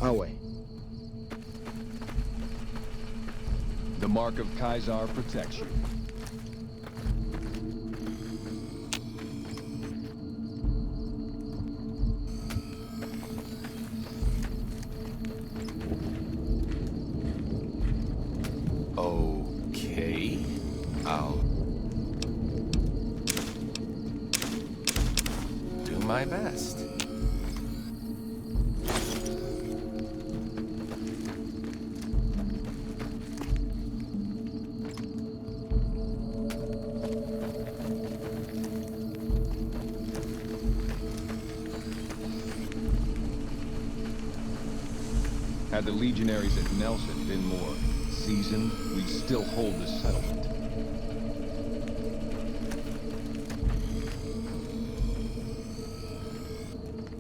Our way. The mark of Caesar protects you. Okay. I'll do my best. Had the legionaries at Nelson been more seasoned, we'd still hold the settlement.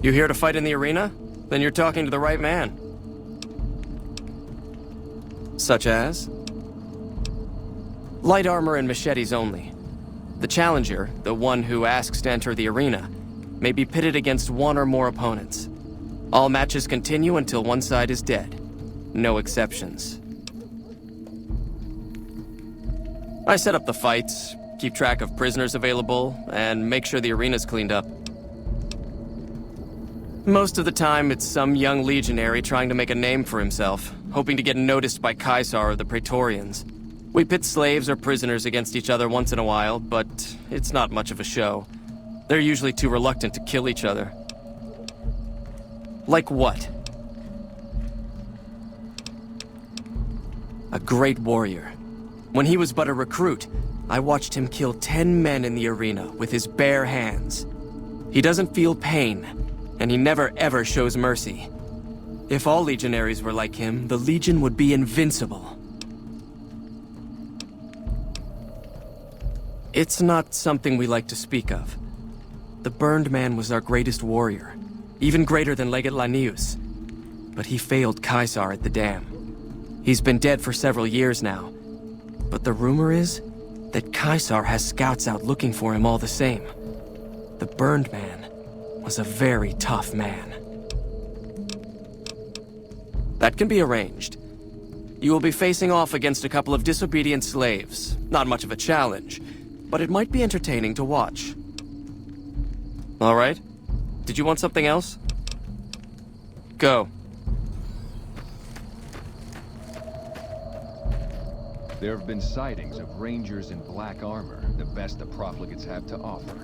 You here to fight in the arena? Then you're talking to the right man. Such as? Light armor and machetes only. The challenger, the one who asks to enter the arena, may be pitted against one or more opponents. All matches continue until one side is dead. No exceptions. I set up the fights, keep track of prisoners available, and make sure the arena's cleaned up. Most of the time, it's some young legionary trying to make a name for himself, hoping to get noticed by Caesar or the Praetorians. We pit slaves or prisoners against each other once in a while, but it's not much of a show. They're usually too reluctant to kill each other. Like what? A great warrior. When he was but a recruit, I watched him kill 10 men in the arena with his bare hands. He doesn't feel pain, and he never ever shows mercy. If all legionaries were like him, the Legion would be invincible. It's not something we like to speak of. The Burned Man was our greatest warrior, even greater than Legate Lanius. But he failed Caesar at the dam. He's been dead for several years now. But the rumor is that Caesar has scouts out looking for him all the same. The Burned Man was a very tough man. That can be arranged. You will be facing off against a couple of disobedient slaves. Not much of a challenge, but it might be entertaining to watch. All right. Did you want something else? Go. There have been sightings of rangers in black armor, the best the profligates have to offer.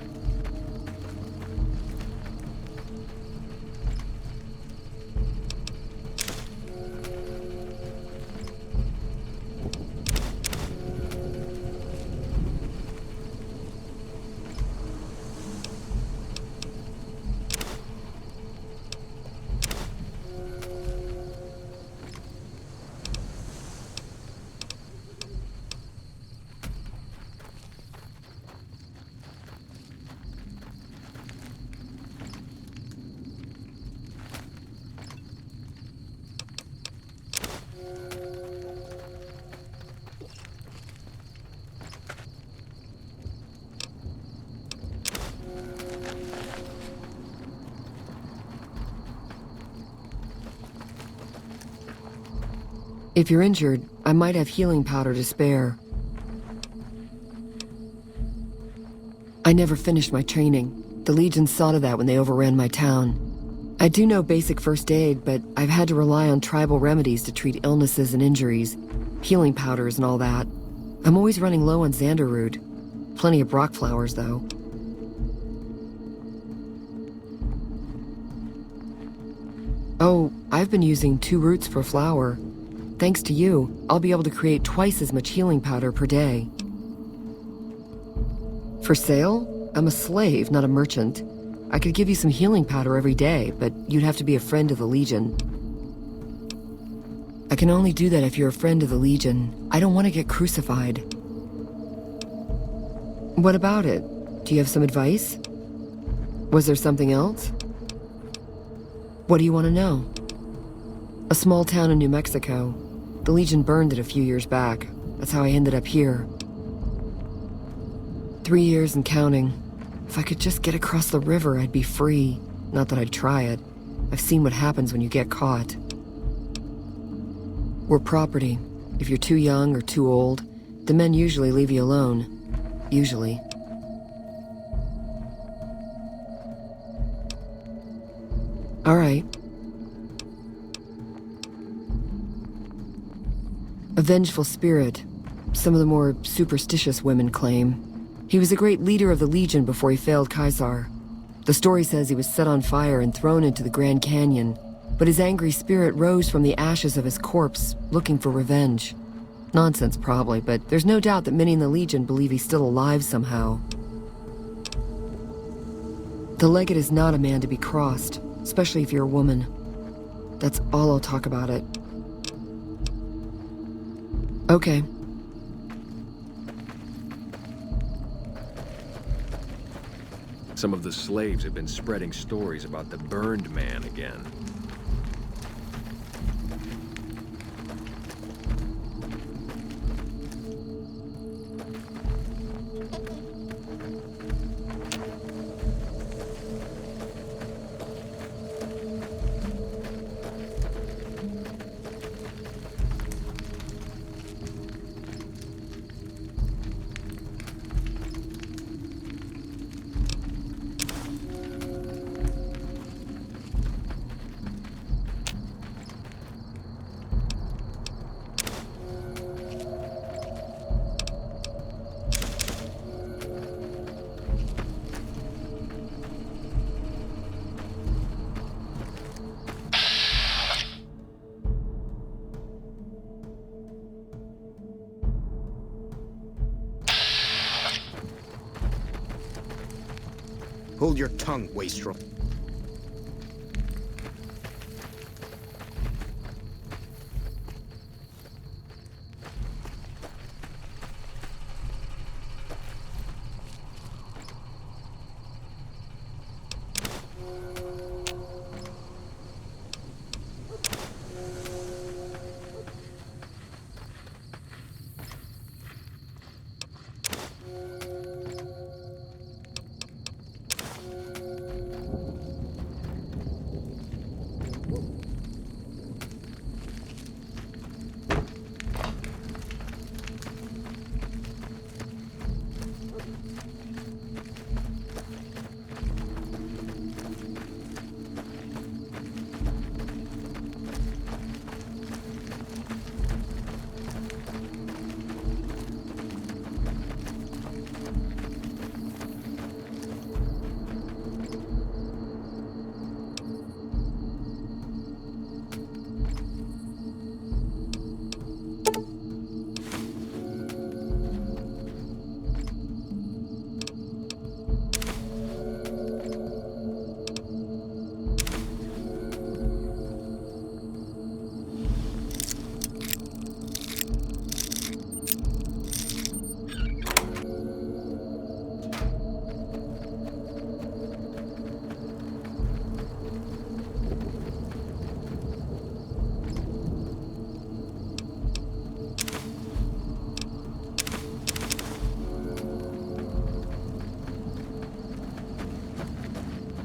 If you're injured, I might have healing powder to spare. I never finished my training. The Legion saw to that when they overran my town. I do know basic first aid, but I've had to rely on tribal remedies to treat illnesses and injuries, healing powders and all that. I'm always running low on Xanderroot. Plenty of Brock flowers, though. Oh, I've been using 2 roots per flower. Thanks to you, I'll be able to create twice as much healing powder per day. For sale? I'm a slave, not a merchant. I could give you some healing powder every day, but you'd have to be a friend of the Legion. I can only do that if you're a friend of the Legion. I don't want to get crucified. What about it? Do you have some advice? Was there something else? What do you want to know? A small town in New Mexico. The Legion burned it a few years back. That's how I ended up here. 3 years and counting. If I could just get across the river, I'd be free. Not that I'd try it. I've seen what happens when you get caught. We're property. If you're too young or too old, the men usually leave you alone. Usually. All right. A vengeful spirit. Some of the more superstitious women claim. He was a great leader of the Legion before he failed Caesar. The story says he was set on fire and thrown into the Grand Canyon, but his angry spirit rose from the ashes of his corpse, looking for revenge. Nonsense probably, but there's no doubt that many in the Legion believe he's still alive somehow. The Legate is not a man to be crossed, especially if you're a woman. That's all I'll talk about it. Okay. Some of the slaves have been spreading stories about the Burned Man again. Hold your tongue, wastrel.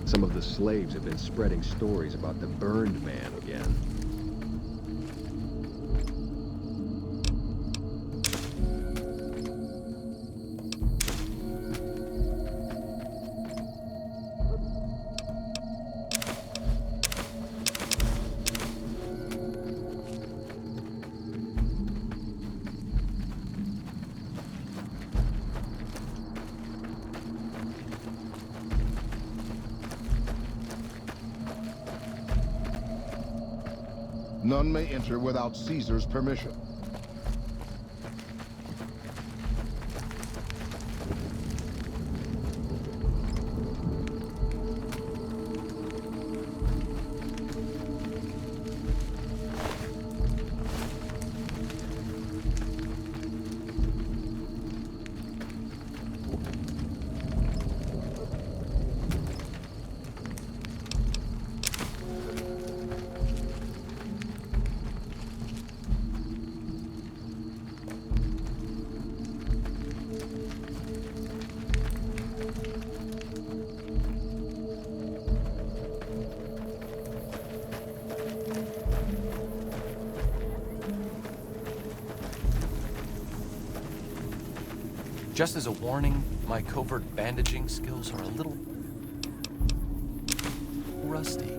Some of the slaves have been spreading stories about the Burned Man again. None may enter without Caesar's permission. Just as a warning, my covert bandaging skills are a little rusty.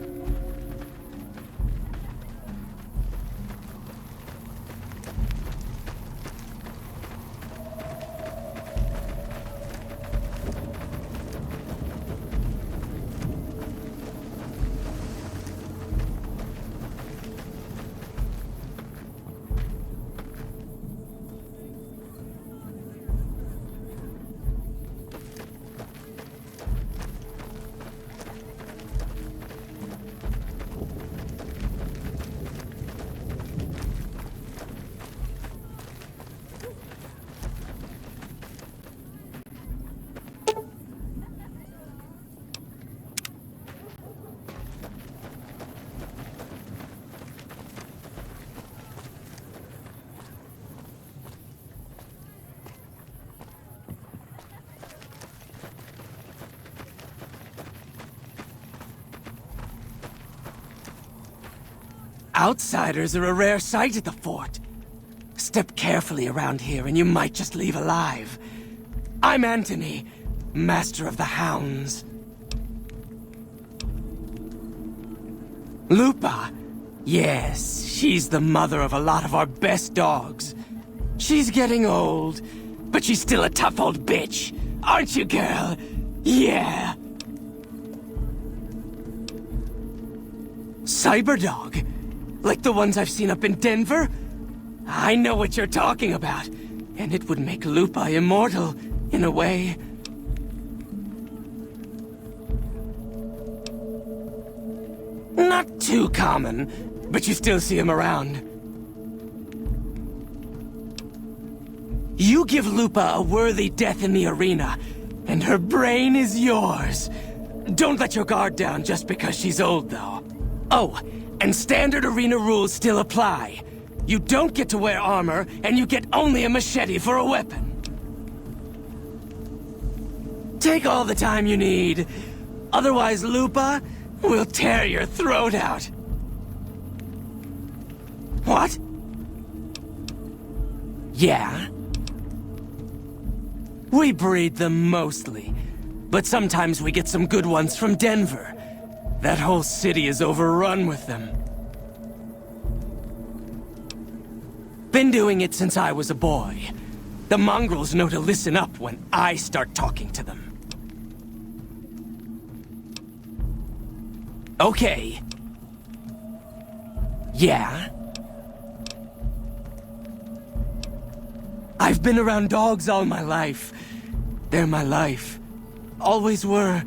Outsiders are a rare sight at the fort. Step carefully around here and you might just leave alive. I'm Anthony, Master of the Hounds. Lupa. Yes, she's the mother of a lot of our best dogs. She's getting old, but she's still a tough old bitch. Aren't you, girl? Yeah. Cyberdog? Like the ones I've seen up in Denver? I know what you're talking about. And it would make Lupa immortal, in a way. Not too common, but you still see him around. You give Lupa a worthy death in the arena, and her brain is yours. Don't let your guard down just because she's old, though. Oh, and standard arena rules still apply. You don't get to wear armor, and you get only a machete for a weapon. Take all the time you need. Otherwise, Lupa will tear your throat out. What? Yeah? We breed them mostly, but sometimes we get some good ones from Denver. That whole city is overrun with them. Been doing it since I was a boy. The mongrels know to listen up when I start talking to them. Okay. Yeah? I've been around dogs all my life. They're my life. Always were.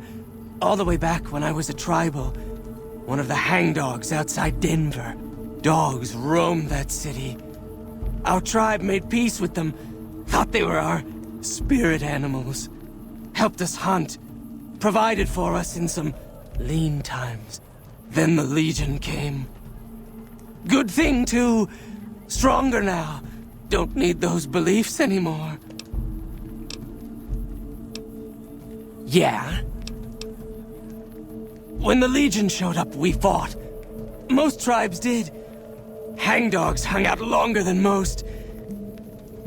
All the way back when I was a tribal. One of the hangdogs outside Denver. Dogs roamed that city. Our tribe made peace with them. Thought they were our spirit animals. Helped us hunt. Provided for us in some lean times. Then the Legion came. Good thing, too. Stronger now. Don't need those beliefs anymore. Yeah? When the Legion showed up, we fought. Most tribes did. Hangdogs hung out longer than most.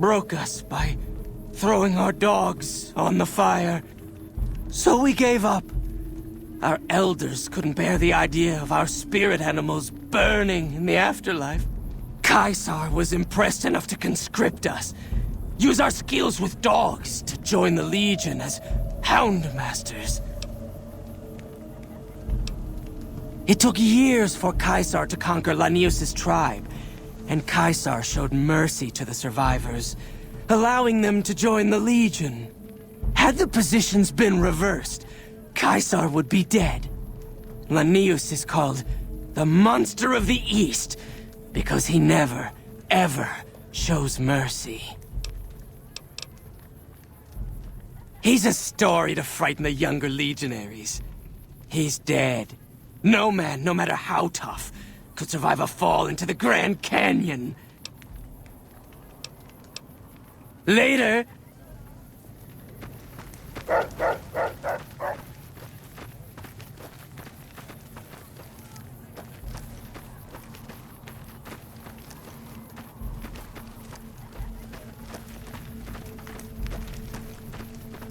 Broke us by throwing our dogs on the fire. So we gave up. Our elders couldn't bear the idea of our spirit animals burning in the afterlife. Caesar was impressed enough to conscript us. Use our skills with dogs to join the Legion as Hound Masters. It took years for Caesar to conquer Lanius' tribe, and Caesar showed mercy to the survivors, allowing them to join the Legion. Had the positions been reversed, Caesar would be dead. Lanius is called the Monster of the East, because he never, ever shows mercy. He's a story to frighten the younger legionaries. He's dead. No man, no matter how tough, could survive a fall into the Grand Canyon. Later.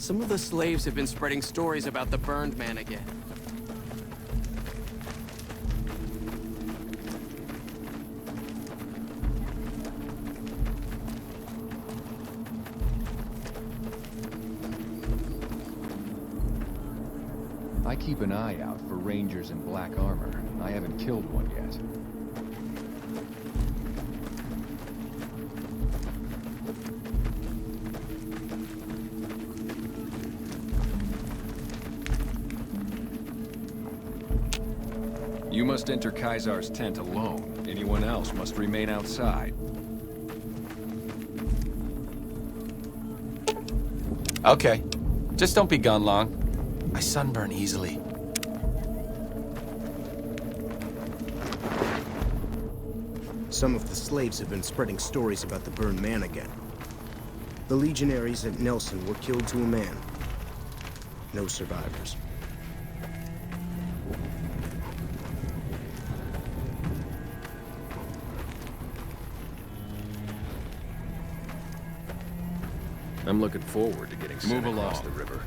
Some of the slaves have been spreading stories about the Burned Man again. I keep an eye out for rangers in black armor. I haven't killed one yet. You must enter Caesar's tent alone. Anyone else must remain outside. Okay. Just don't be gone long. I sunburn easily. Some of the slaves have been spreading stories about the Burned Man again. The legionaries at Nelson were killed to a man. No survivors. I'm looking forward to getting sent across the river.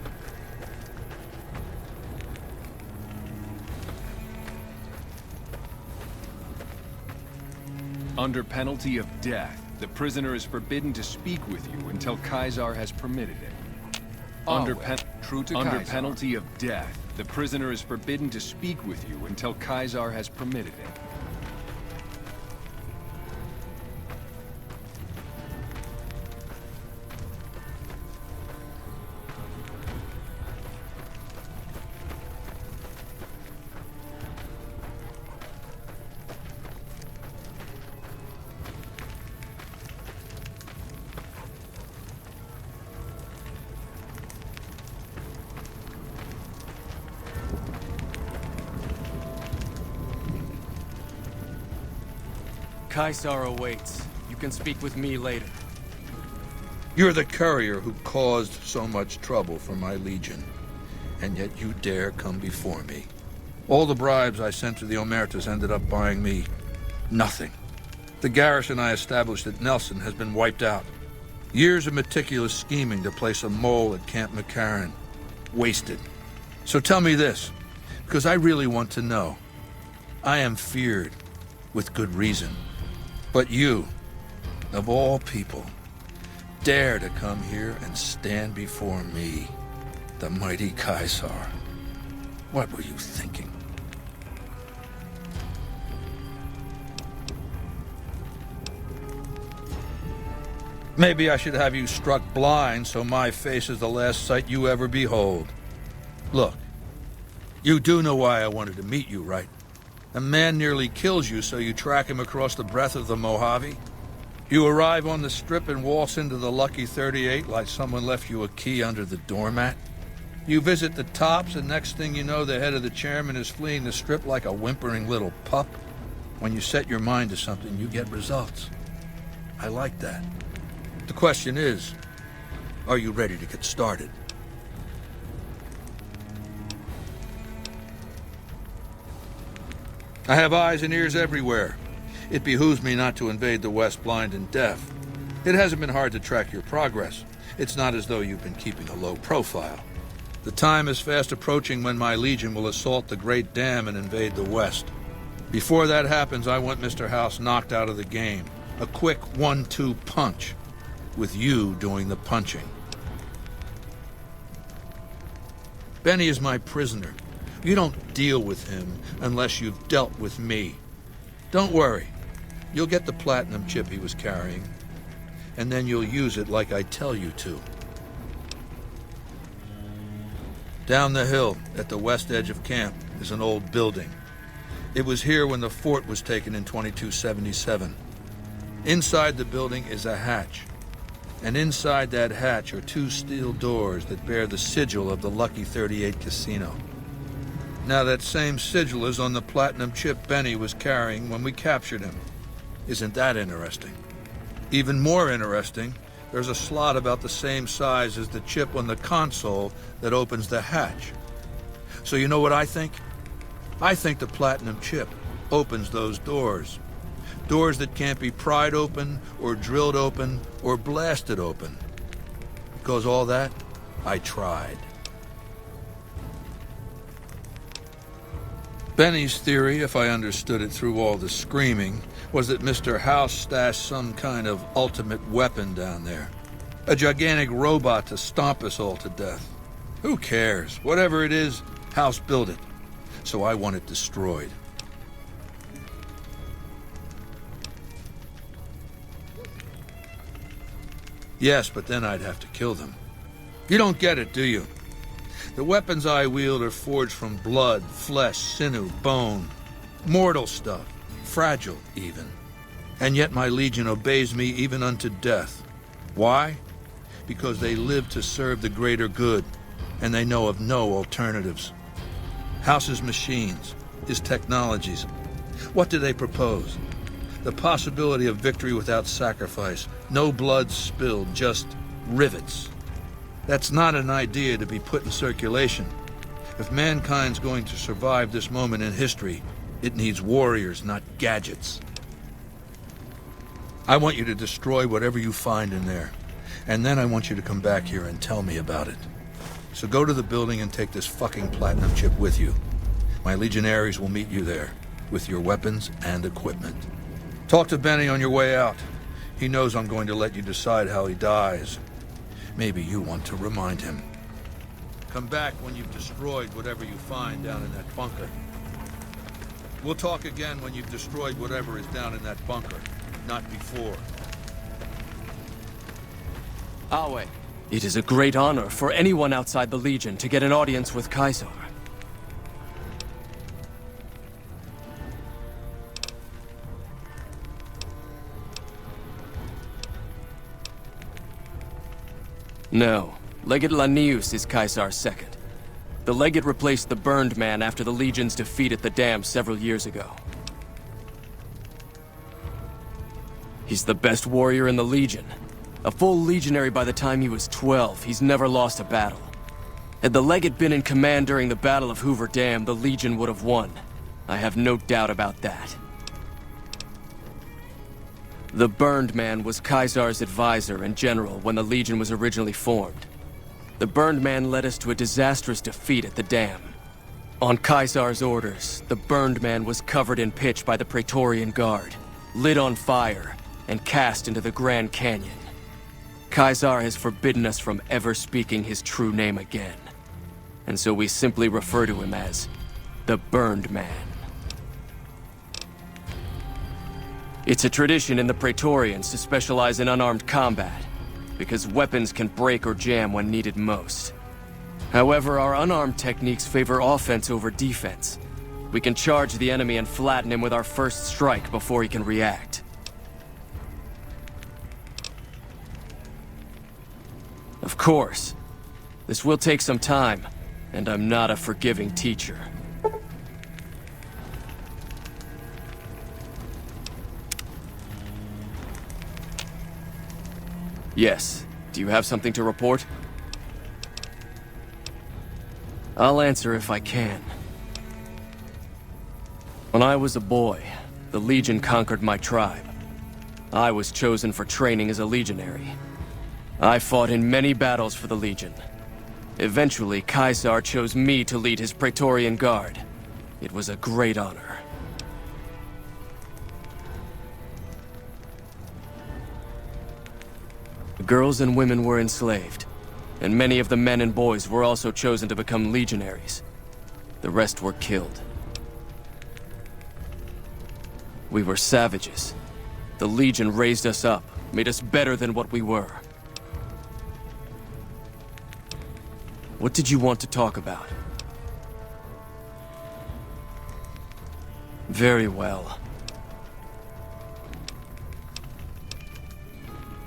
Under penalty of death, the prisoner is forbidden to speak with you until Caesar has permitted it. Under penalty of death, the prisoner is forbidden to speak with you until Caesar has permitted it. Caesar awaits. You can speak with me later. You're the courier who caused so much trouble for my legion, and yet you dare come before me. All the bribes I sent to the Omertas ended up buying me nothing. The garrison I established at Nelson has been wiped out. Years of meticulous scheming to place a mole at Camp McCarran. Wasted. So tell me this, because I really want to know. I am feared, with good reason. But you, of all people, dare to come here and stand before me, the mighty Caesar. What were you thinking? Maybe I should have you struck blind so my face is the last sight you ever behold. Look, you do know why I wanted to meet you, right? A man nearly kills you, so you track him across the breadth of the Mojave. You arrive on the strip and waltz into the Lucky 38 like someone left you a key under the doormat. You visit the tops, and next thing you know, the head of the chairman is fleeing the strip like a whimpering little pup. When you set your mind to something, you get results. I like that. The question is, are you ready to get started? I have eyes and ears everywhere. It behooves me not to invade the West blind and deaf. It hasn't been hard to track your progress. It's not as though you've been keeping a low profile. The time is fast approaching when my legion will assault the Great Dam and invade the West. Before that happens, I want Mr. House knocked out of the game. A quick 1-2 punch, with you doing the punching. Benny is my prisoner. You don't deal with him unless you've dealt with me. Don't worry. You'll get the platinum chip he was carrying, and then you'll use it like I tell you to. Down the hill, at the west edge of camp, is an old building. It was here when the fort was taken in 2277. Inside the building is a hatch, and inside that hatch are 2 steel doors that bear the sigil of the Lucky 38 Casino. Now that same sigil is on the platinum chip Benny was carrying when we captured him. Isn't that interesting? Even more interesting, there's a slot about the same size as the chip on the console that opens the hatch. So you know what I think? I think the platinum chip opens those doors. Doors that can't be pried open, or drilled open, or blasted open. Because all that I tried. Benny's theory, if I understood it through all the screaming, was that Mr. House stashed some kind of ultimate weapon down there. A gigantic robot to stomp us all to death. Who cares? Whatever it is, House built it. So I want it destroyed. Yes, but then I'd have to kill them. You don't get it, do you? The weapons I wield are forged from blood, flesh, sinew, bone. Mortal stuff. Fragile, even. And yet my Legion obeys me even unto death. Why? Because they live to serve the greater good, and they know of no alternatives. House's machines, his technologies. What do they propose? The possibility of victory without sacrifice. No blood spilled, just rivets. That's not an idea to be put in circulation. If mankind's going to survive this moment in history, it needs warriors, not gadgets. I want you to destroy whatever you find in there. And then I want you to come back here and tell me about it. So go to the building and take this fucking platinum chip with you. My legionaries will meet you there, with your weapons and equipment. Talk to Benny on your way out. He knows I'm going to let you decide how he dies. Maybe you want to remind him. Come back when you've destroyed whatever you find down in that bunker. We'll talk again when you've destroyed whatever is down in that bunker, not before. Awe, it is a great honor for anyone outside the Legion to get an audience with Caesar. No, Legate Lanius is Caesar's second. The Legate replaced the Burned Man after the Legion's defeat at the Dam several years ago. He's the best warrior in the Legion. A full legionary by the time he was 12, he's never lost a battle. Had the Legate been in command during the Battle of Hoover Dam, the Legion would have won. I have no doubt about that. The Burned Man was Caesar's advisor and general when the Legion was originally formed. The Burned Man led us to a disastrous defeat at the Dam. On Caesar's orders, the Burned Man was covered in pitch by the Praetorian Guard, lit on fire, and cast into the Grand Canyon. Caesar has forbidden us from ever speaking his true name again. And so we simply refer to him as the Burned Man. It's a tradition in the Praetorians to specialize in unarmed combat, because weapons can break or jam when needed most. However, our unarmed techniques favor offense over defense. We can charge the enemy and flatten him with our first strike before he can react. Of course, this will take some time, and I'm not a forgiving teacher. Yes. Do you have something to report? I'll answer if I can. When I was a boy, the Legion conquered my tribe. I was chosen for training as a legionary. I fought in many battles for the Legion. Eventually, Caesar chose me to lead his Praetorian Guard. It was a great honor. The girls and women were enslaved, and many of the men and boys were also chosen to become legionaries. The rest were killed. We were savages. The Legion raised us up, made us better than what we were. What did you want to talk about? Very well.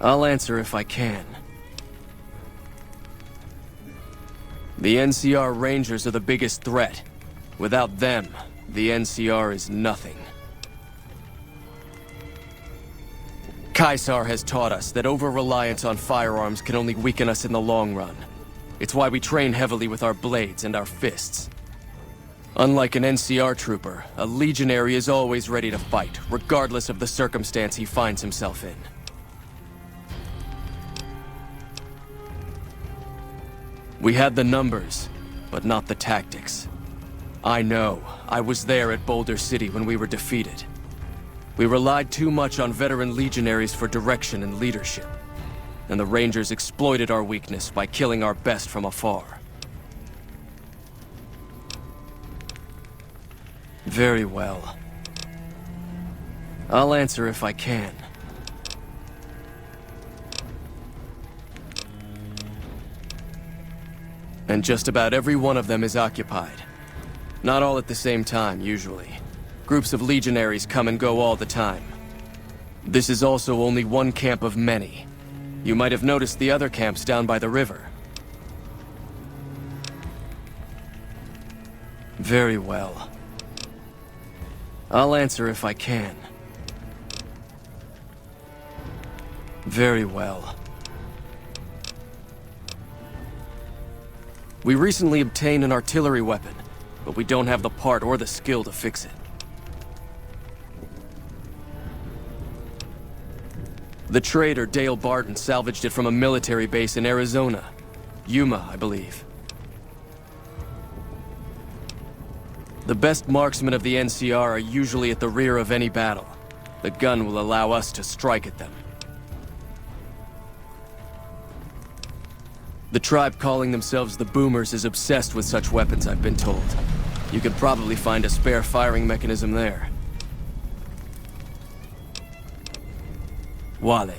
I'll answer if I can. The NCR Rangers are the biggest threat. Without them, the NCR is nothing. Caesar has taught us that over-reliance on firearms can only weaken us in the long run. It's why we train heavily with our blades and our fists. Unlike an NCR trooper, a legionary is always ready to fight, regardless of the circumstance he finds himself in. We had the numbers, but not the tactics. I know. I was there at Boulder City when we were defeated. We relied too much on veteran legionaries for direction and leadership, and the Rangers exploited our weakness by killing our best from afar. Very well. I'll answer if I can. And just about every one of them is occupied. Not all at the same time, usually. Groups of legionaries come and go all the time. This is also only one camp of many. You might have noticed the other camps down by the river. Very well. I'll answer if I can. Very well. We recently obtained an artillery weapon, but we don't have the part or the skill to fix it. The trader Dale Barton salvaged it from a military base in Arizona. Yuma, I believe. The best marksmen of the NCR are usually at the rear of any battle. The gun will allow us to strike at them. The tribe calling themselves the Boomers is obsessed with such weapons, I've been told. You could probably find a spare firing mechanism there. Wale.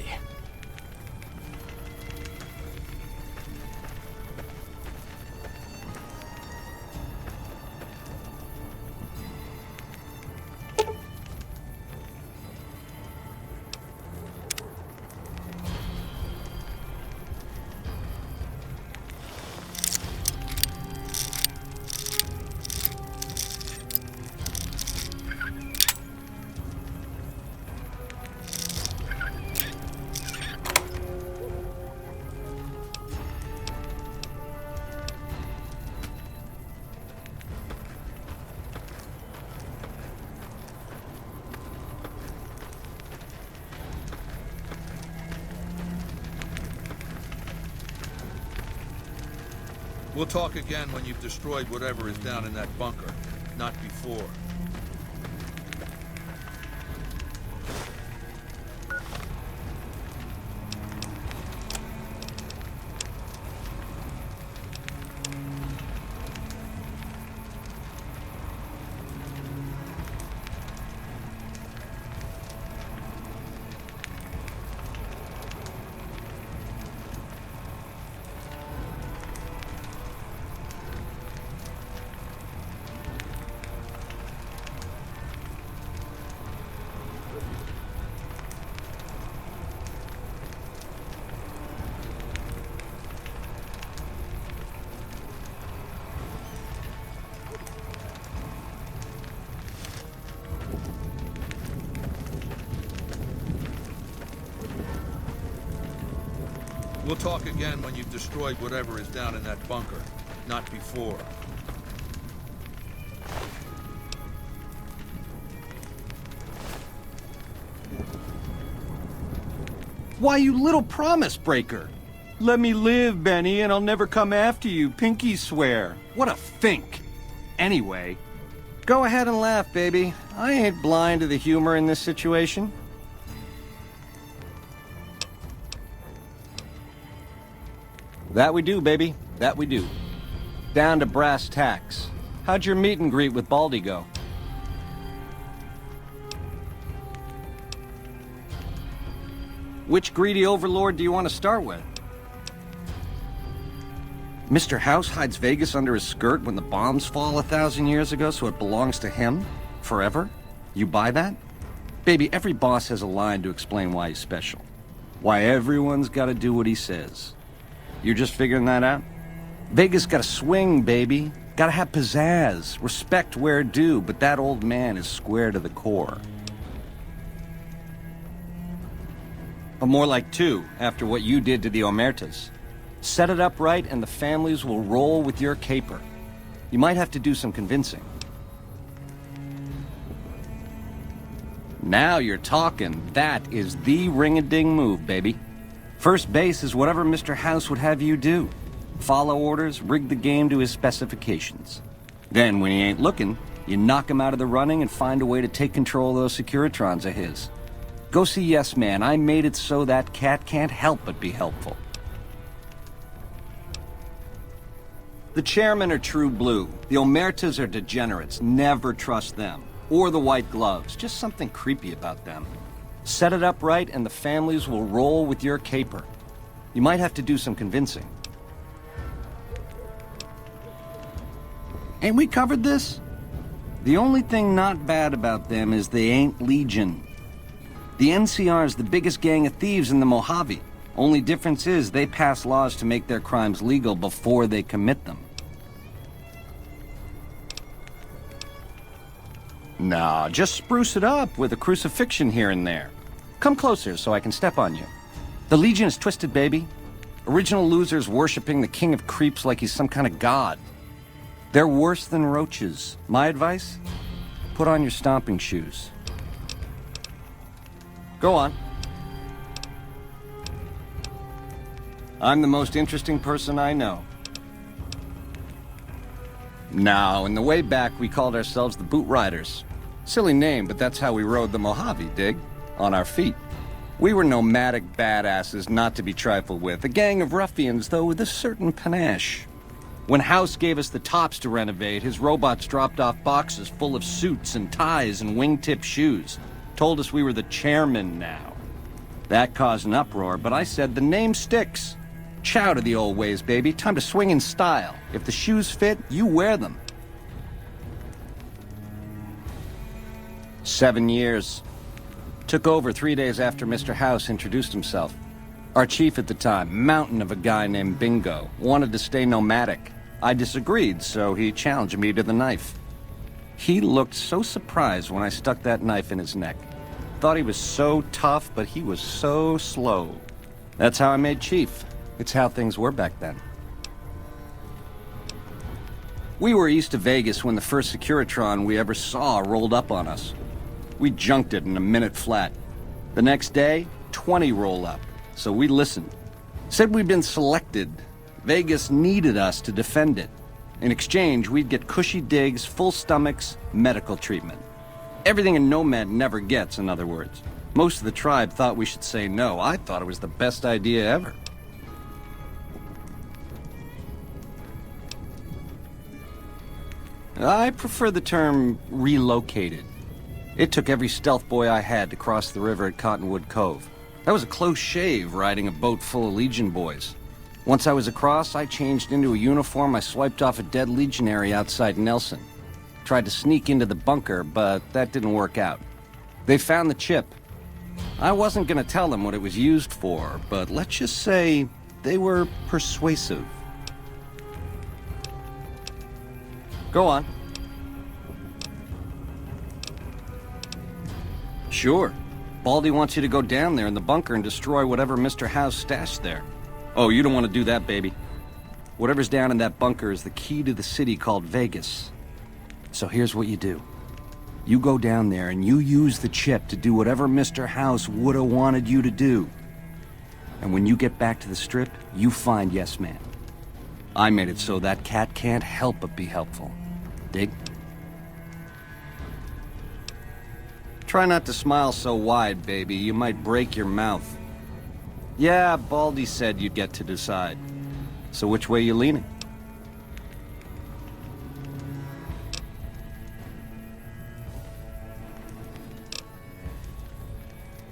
We'll talk again when you've destroyed whatever is down in that bunker, not before. We'll talk again when you've destroyed whatever is down in that bunker, not before. Why, you little promise breaker! Let me live, Benny, and I'll never come after you, pinky swear. What a fink! Anyway, go ahead and laugh, baby. I ain't blind to the humor in this situation. That we do, baby. That we do. Down to brass tacks. How'd your meet and greet with Baldy go? Which greedy overlord do you want to start with? Mr. House hides Vegas under his skirt when the bombs fall 1,000 years ago, so it belongs to him? Forever? You buy that? Baby, every boss has a line to explain why he's special. Why everyone's gotta do what he says. You're just figuring that out? Vegas gotta swing, baby. Gotta have pizzazz. Respect where due, but that old man is square to the core. But more like two, after what you did to the Omertas. Set it up right, and the families will roll with your caper. You might have to do some convincing. Now you're talking. That is the ring-a-ding move, baby. First base is whatever Mr. House would have you do. follow orders, rig the game to his specifications. Then, when he ain't looking, you knock him out of the running and find a way to take control of those Securitrons of his. Go see Yes Man. I made it so that cat can't help but be helpful. The chairmen are true blue. The Omertas are degenerates. Never trust them. Or the White Gloves. Just something creepy about them. Set it up right and the families will roll with your caper. You might have to do some convincing. Ain't we covered this? The only thing not bad about them is they ain't Legion. The NCR is the biggest gang of thieves in the Mojave. Only difference is they pass laws to make their crimes legal before they commit them. Nah, just spruce it up with a crucifixion here and there. Come closer so I can step on you. The Legion is twisted, baby. Original losers worshipping the king of creeps like he's some kind of god. They're worse than roaches. My advice? Put on your stomping shoes. Go on. I'm the most interesting person I know. Now, in the way back, we called ourselves the Boot Riders. Silly name, but that's how we rode the Mojave, dig? On our feet. We were nomadic badasses not to be trifled with. A gang of ruffians, though, with a certain panache. When House gave us the tops to renovate, his robots dropped off boxes full of suits and ties and wingtip shoes. Told us we were the chairmen now. That caused an uproar, but I said the name sticks. Chow to the old ways, baby. Time to swing in style. If the shoes fit, you wear them. 7 years. Took over 3 days after Mr. House introduced himself. Our chief at the time, mountain of a guy named Bingo, wanted to stay nomadic. I disagreed, so he challenged me to the knife. He looked so surprised when I stuck that knife in his neck. Thought he was so tough, but he was so slow. That's how I made chief. It's how things were back then. We were east of Vegas when the first Securitron we ever saw rolled up on us. We junked it in a minute flat. The next day, 20 roll up, so we listened. Said we'd been selected. Vegas needed us to defend it. In exchange, we'd get cushy digs, full stomachs, medical treatment. Everything a nomad never gets, in other words. Most of the tribe thought we should say no. I thought it was the best idea ever. I prefer the term relocated. It took every stealth boy I had to cross the river at Cottonwood Cove. That was a close shave riding a boat full of Legion boys. Once I was across, I changed into a uniform. I swiped off a dead legionary outside Nelson. Tried to sneak into the bunker, but that didn't work out. They found the chip. I wasn't going to tell them what it was used for, but let's just say they were persuasive. Go on. Sure. Baldy wants you to go down there in the bunker and destroy whatever Mr. House stashed there. Oh, you don't want to do that, baby. Whatever's down in that bunker is the key to the city called Vegas. So here's what you do. You go down there and you use the chip to do whatever Mr. House would have wanted you to do. And when you get back to the Strip, you find Yes Man. I made it so that cat can't help but be helpful. Dig? Try not to smile so wide, baby. You might break your mouth. Yeah, Baldy said you'd get to decide. So which way you leaning?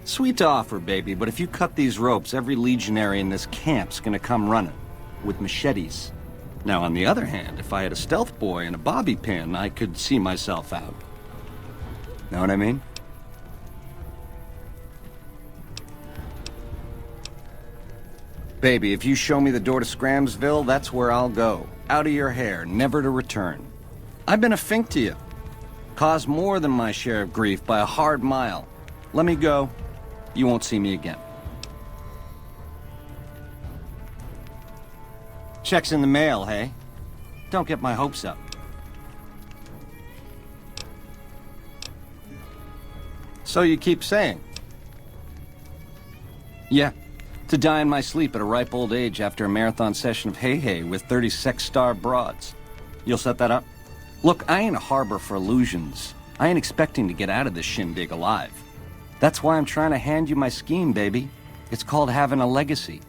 Sweet offer, baby, but if you cut these ropes, every legionary in this camp's gonna come running. With machetes. Now, on the other hand, if I had a stealth boy and a bobby pin, I could see myself out. Know what I mean? Baby, if you show me the door to Scramsville, that's where I'll go. Out of your hair, never to return. I've been a fink to you. Caused more than my share of grief by a hard mile. Let me go. You won't see me again. Check's in the mail, hey? Don't get my hopes up. So you keep saying? Yeah, To die in my sleep at a ripe old age after a marathon session of hey-hey with 30 sex-starved broads. You'll set that up? Look, I ain't a harbor for illusions. I ain't expecting to get out of this shindig alive. That's why I'm trying to hand you my scheme, baby. It's called having a legacy.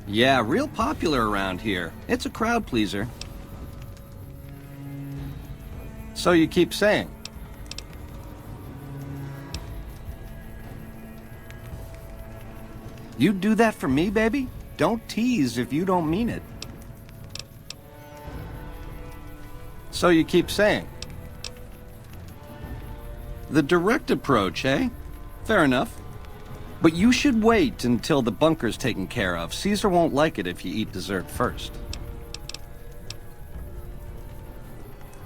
Yeah, real popular around here. It's a crowd pleaser. So you keep saying. You do that for me, baby? Don't tease if you don't mean it. So you keep saying. The direct approach, eh? Fair enough. But you should wait until the bunker's taken care of. Caesar won't like it if you eat dessert first.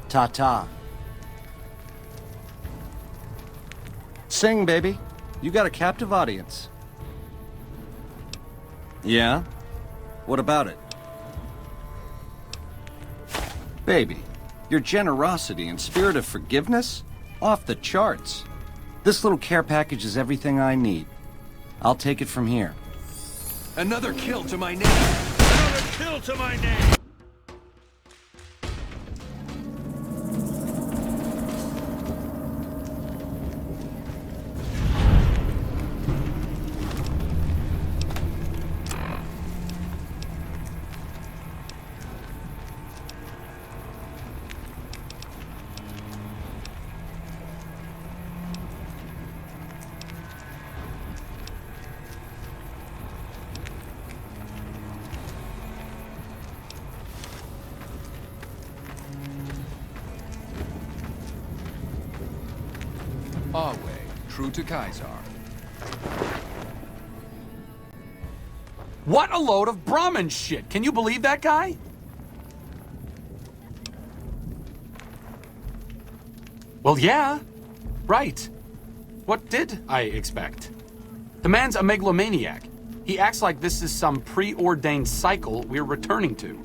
Ta-ta. Sing, baby. You got a captive audience. Yeah? What about it? Baby, your generosity and spirit of forgiveness? Off the charts. This little care package is everything I need. I'll take it from here. Another kill to my name! Another kill to my name! Our way, true to Caesar. What a load of Brahmin shit! Can you believe that guy? Well, yeah. Right. What did I expect? The man's a megalomaniac. He acts like this is some preordained cycle we're returning to.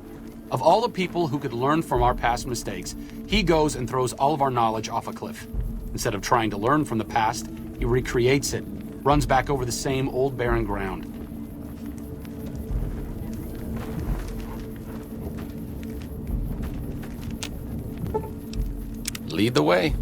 Of all the people who could learn from our past mistakes, he goes and throws all of our knowledge off a cliff. Instead of trying to learn from the past, he recreates it, runs back over the same old barren ground. Lead the way.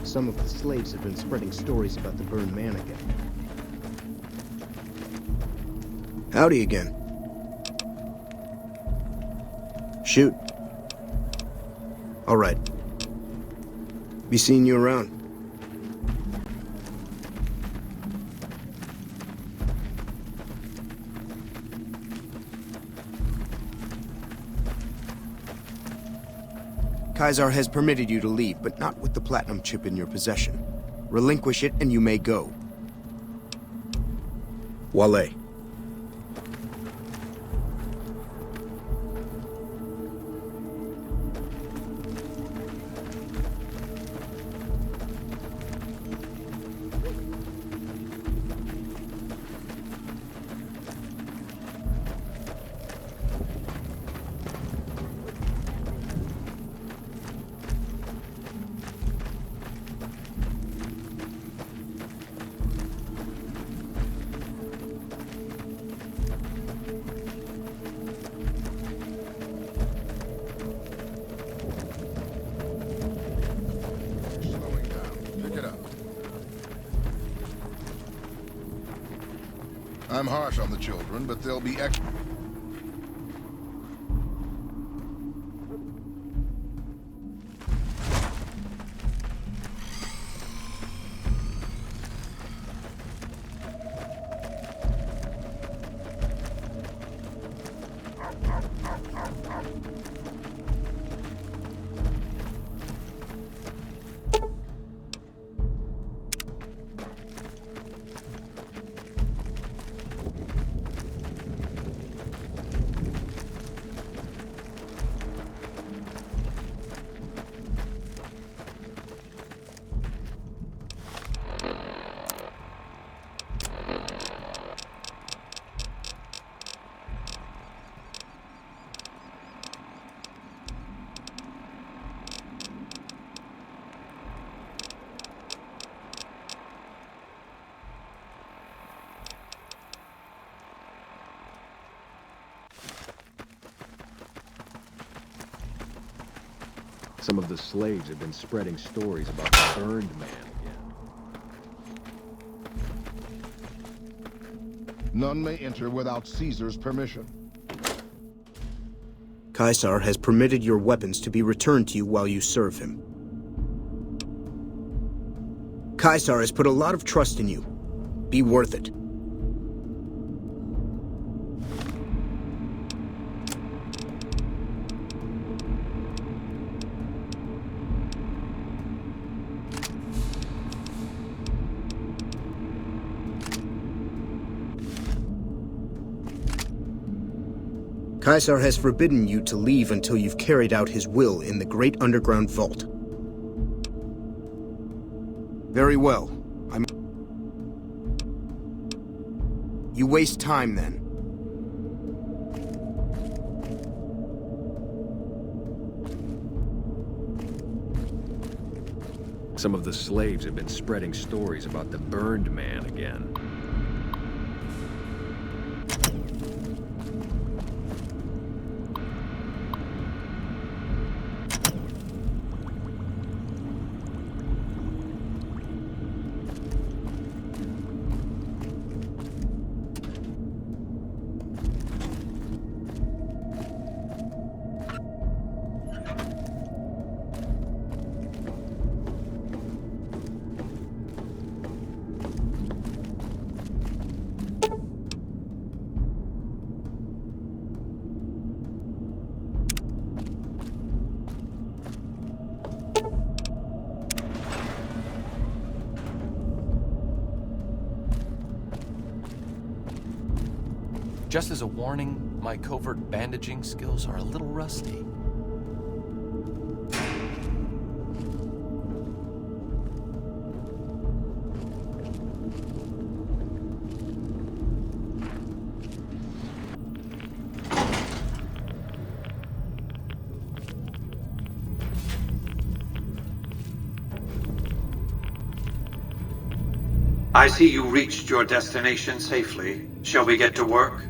Some of the slaves have been spreading stories about the burned man again. Howdy again. Shoot. All right. Be seeing you around. Caesar has permitted you to leave, but not with the platinum chip in your possession. Relinquish it and you may go. Wale. I'm harsh on the children, but they'll be Some of the slaves have been spreading stories about the Burned Man again. None may enter without Caesar's permission. Caesar has permitted your weapons to be returned to you while you serve him. Caesar has put a lot of trust in you. Be worth it. Caesar has forbidden you to leave until you've carried out his will in the great underground vault. Very well. You waste time then. Some of the slaves have been spreading stories about the Burned Man again. Just as a warning, my covert bandaging skills are a little rusty. I see you reached your destination safely. Shall we get to work?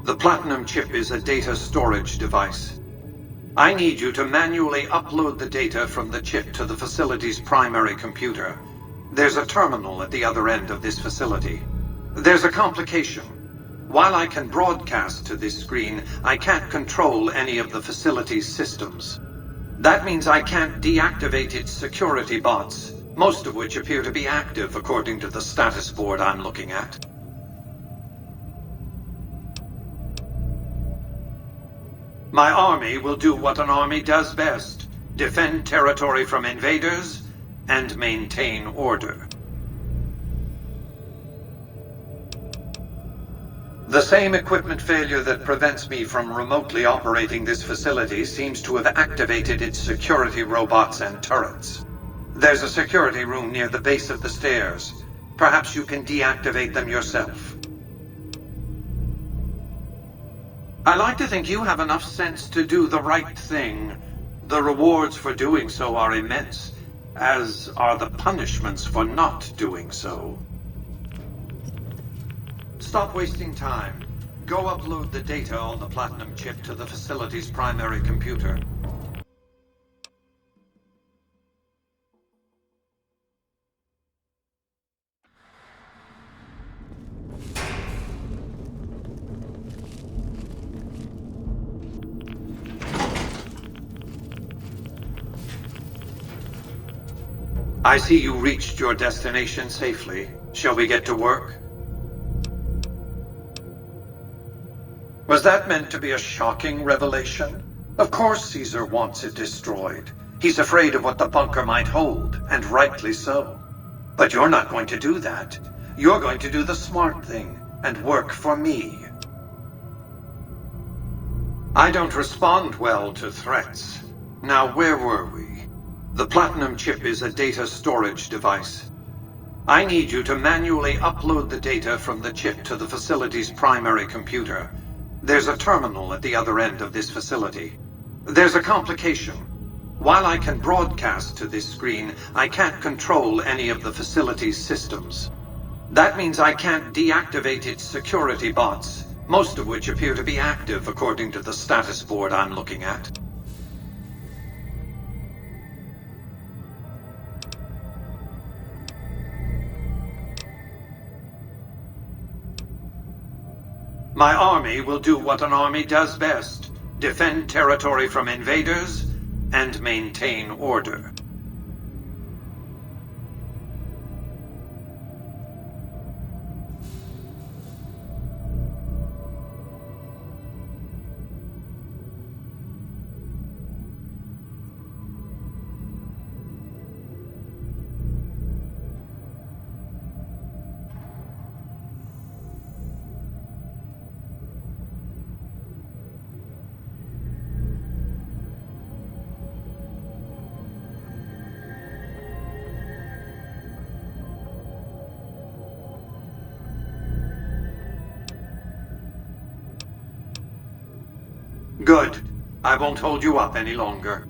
The Platinum chip is a data storage device. I need you to manually upload the data from the chip to the facility's primary computer. There's a terminal at the other end of this facility. There's a complication. While I can broadcast to this screen, I can't control any of the facility's systems. That means I can't deactivate its security bots, most of which appear to be active according to the status board I'm looking at. My army will do what an army does best: defend territory from invaders and maintain order. The same equipment failure that prevents me from remotely operating this facility seems to have activated its security robots and turrets. There's a security room near the base of the stairs. Perhaps you can deactivate them yourself. I like to think you have enough sense to do the right thing. The rewards for doing so are immense, as are the punishments for not doing so. Stop wasting time. Go upload the data on the Platinum chip to the facility's primary computer. I see you reached your destination safely. Shall we get to work? Was that meant to be a shocking revelation? Of course Caesar wants it destroyed. He's afraid of what the bunker might hold, and rightly so. But you're not going to do that. You're going to do the smart thing, and work for me. I don't respond well to threats. Now, where were we? The Platinum chip is a data storage device. I need you to manually upload the data from the chip to the facility's primary computer. There's a terminal at the other end of this facility. There's a complication. While I can broadcast to this screen, I can't control any of the facility's systems. That means I can't deactivate its security bots, most of which appear to be active according to the status board I'm looking at. My army will do what an army does best: defend territory from invaders and maintain order. Good. I won't hold you up any longer.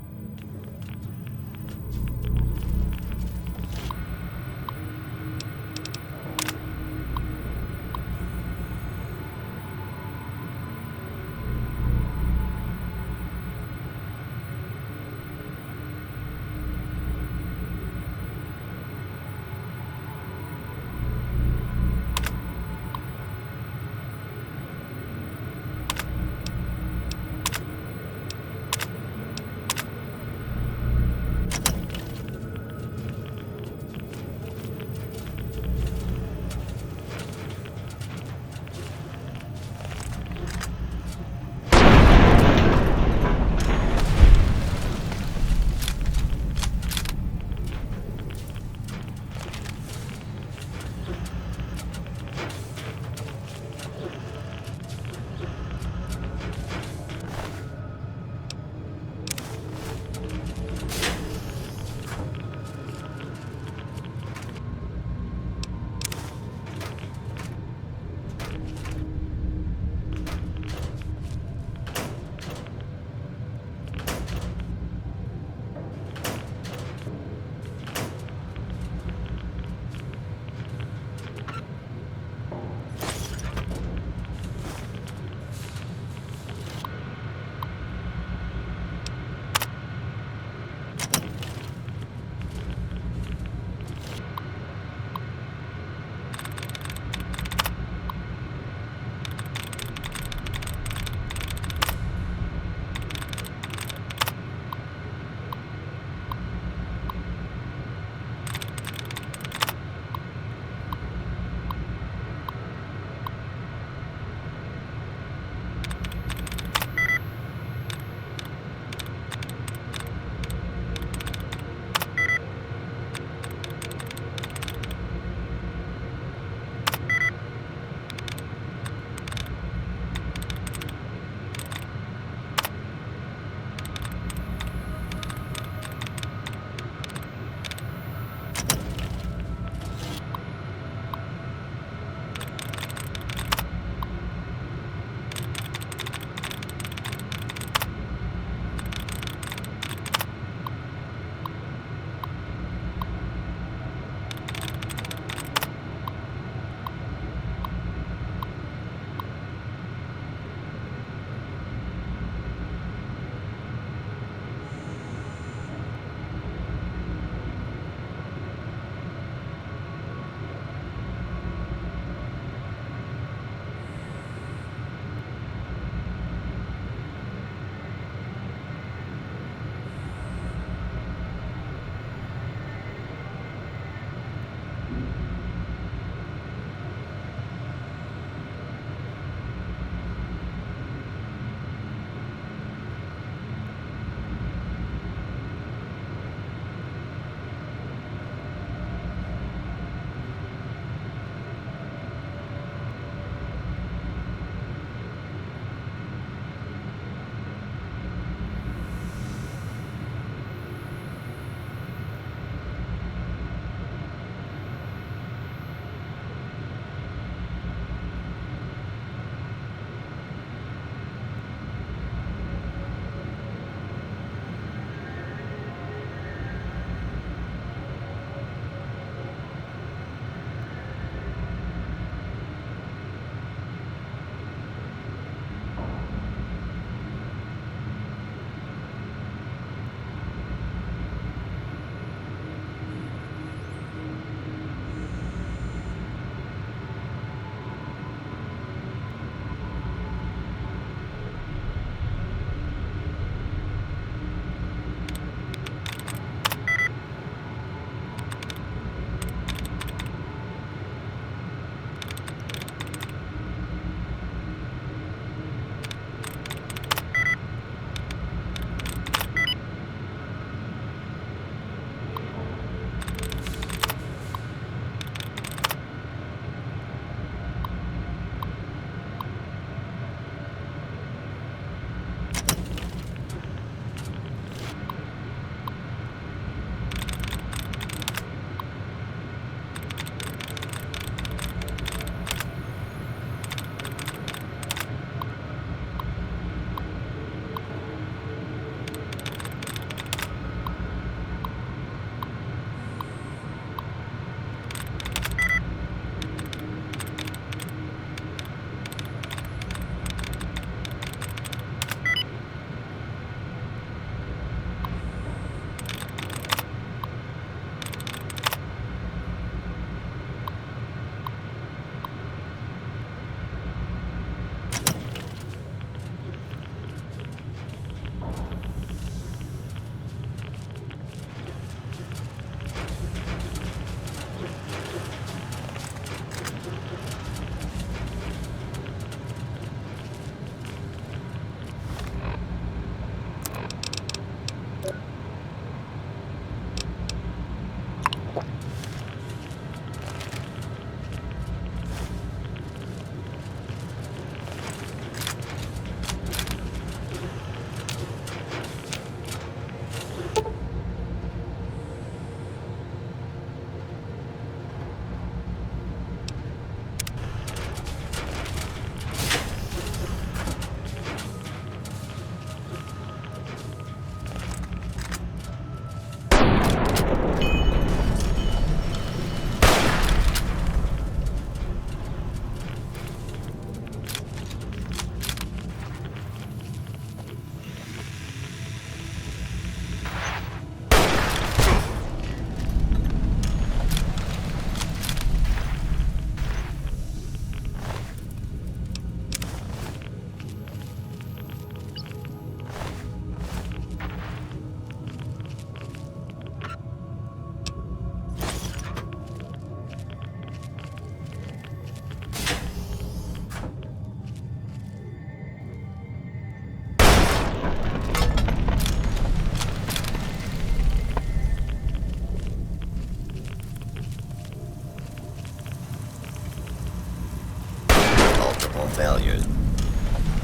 Failures.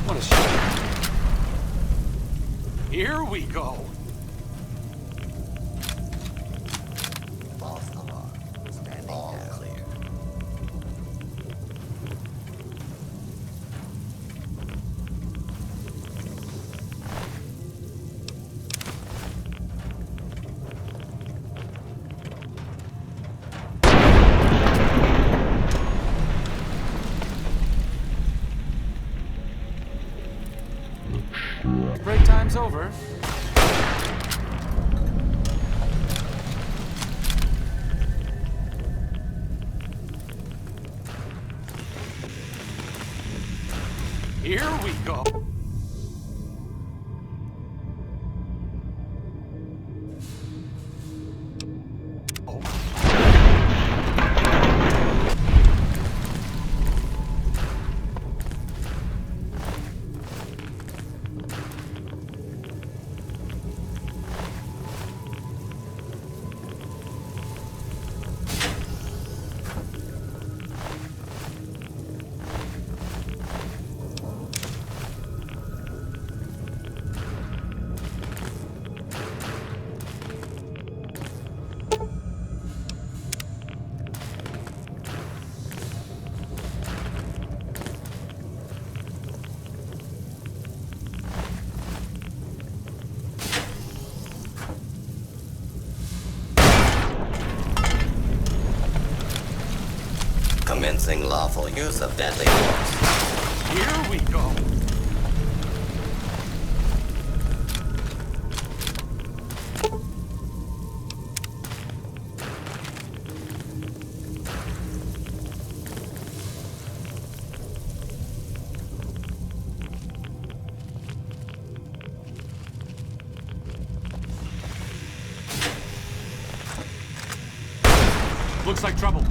What a shame. Here we go. False alarm. Standing all clear. Break time's over. Here we go. Commencing lawful use of deadly force. Here we go. Looks like trouble.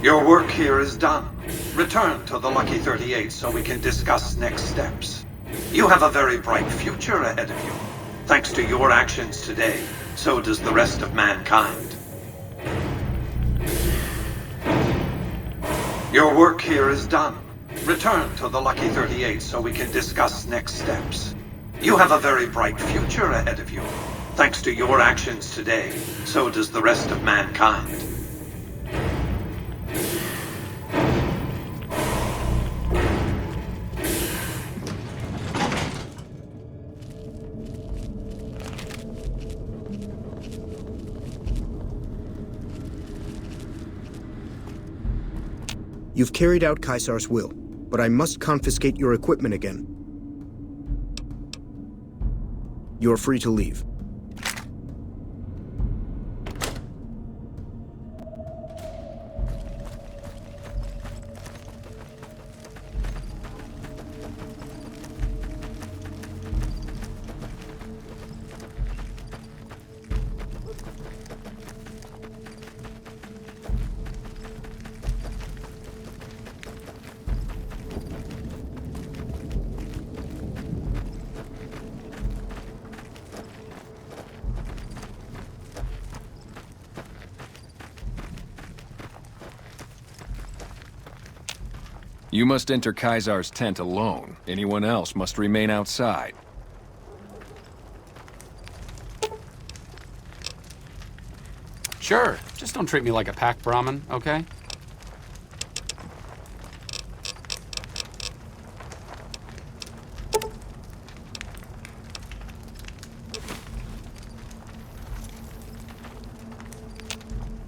Your work here is done. Return to the Lucky 38 so we can discuss next steps. You have a very bright future ahead of you. Thanks to your actions today, so does the rest of mankind. Your work here is done. Return to the Lucky 38 so we can discuss next steps. You have a very bright future ahead of you. Thanks to your actions today, so does the rest of mankind. You've carried out Caesar's will, but I must confiscate your equipment again. You're free to leave. You must enter Caesar's tent alone. Anyone else must remain outside. Sure, just don't treat me like a pack Brahmin, okay?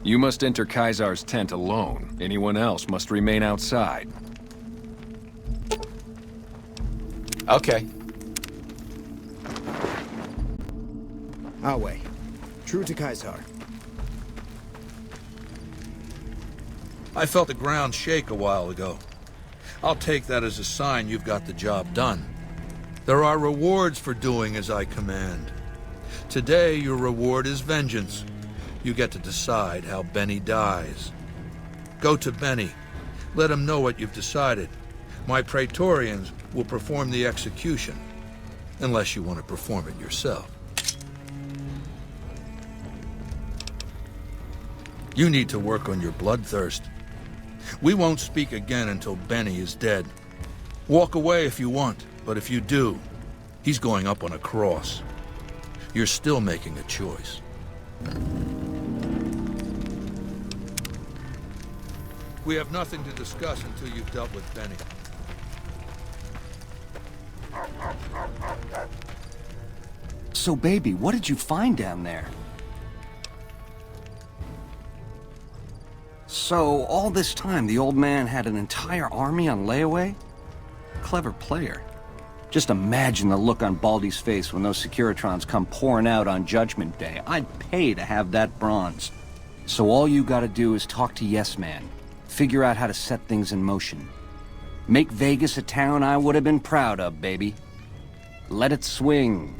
You must enter Caesar's tent alone. Anyone else must remain outside. Okay. Awe. True to Caesar. I felt the ground shake a while ago. I'll take that as a sign you've got the job done. There are rewards for doing as I command. Today, your reward is vengeance. You get to decide how Benny dies. Go to Benny. Let him know what you've decided. My Praetorians will perform the execution, unless you want to perform it yourself. You need to work on your bloodthirst. We won't speak again until Benny is dead. Walk away if you want, but if you do, he's going up on a cross. You're still making a choice. We have nothing to discuss until you've dealt with Benny. So, baby, what did you find down there? So, all this time, the old man had an entire army on layaway? Clever player. Just imagine the look on Baldy's face when those Securitrons come pouring out on Judgment Day. I'd pay to have that bronze. So all you gotta do is talk to Yes Man. Figure out how to set things in motion. Make Vegas a town I would have been proud of, baby. Let it swing.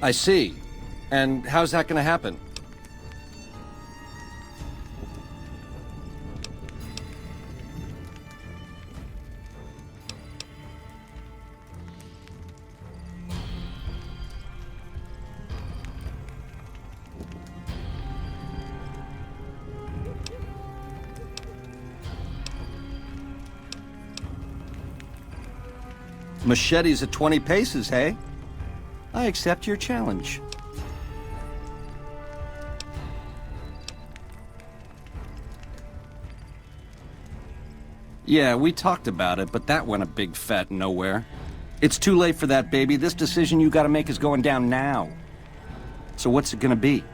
I see. And how's that gonna happen? Machetes at 20 paces, hey? I accept your challenge. Yeah, we talked about it, but that went a big fat nowhere. It's too late for that, baby. This decision you gotta make is going down now. So what's it gonna be?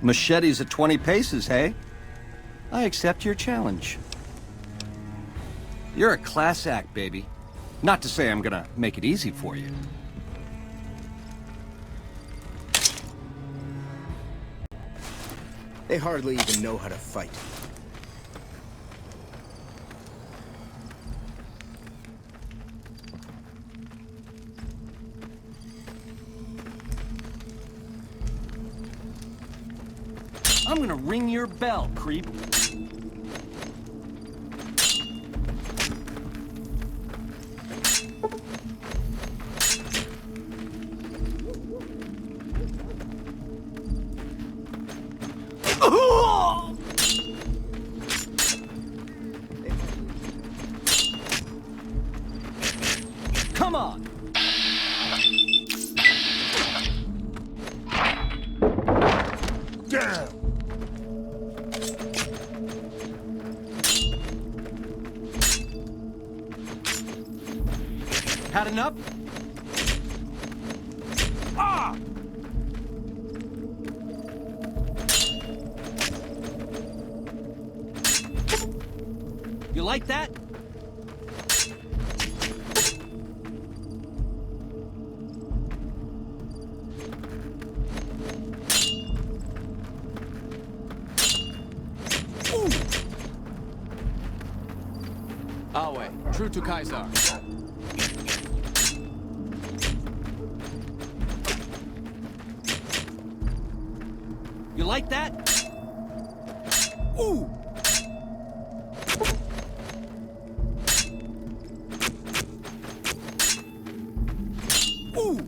Machetes at 20 paces, hey? I accept your challenge. You're a class act, baby. Not to say I'm gonna make it easy for you. They hardly even know how to fight. I'm gonna ring your bell, creep. Come on! Damn! Had enough? Ah! You like that? Awe, true to Caesar. You like that? Ooh! Ooh!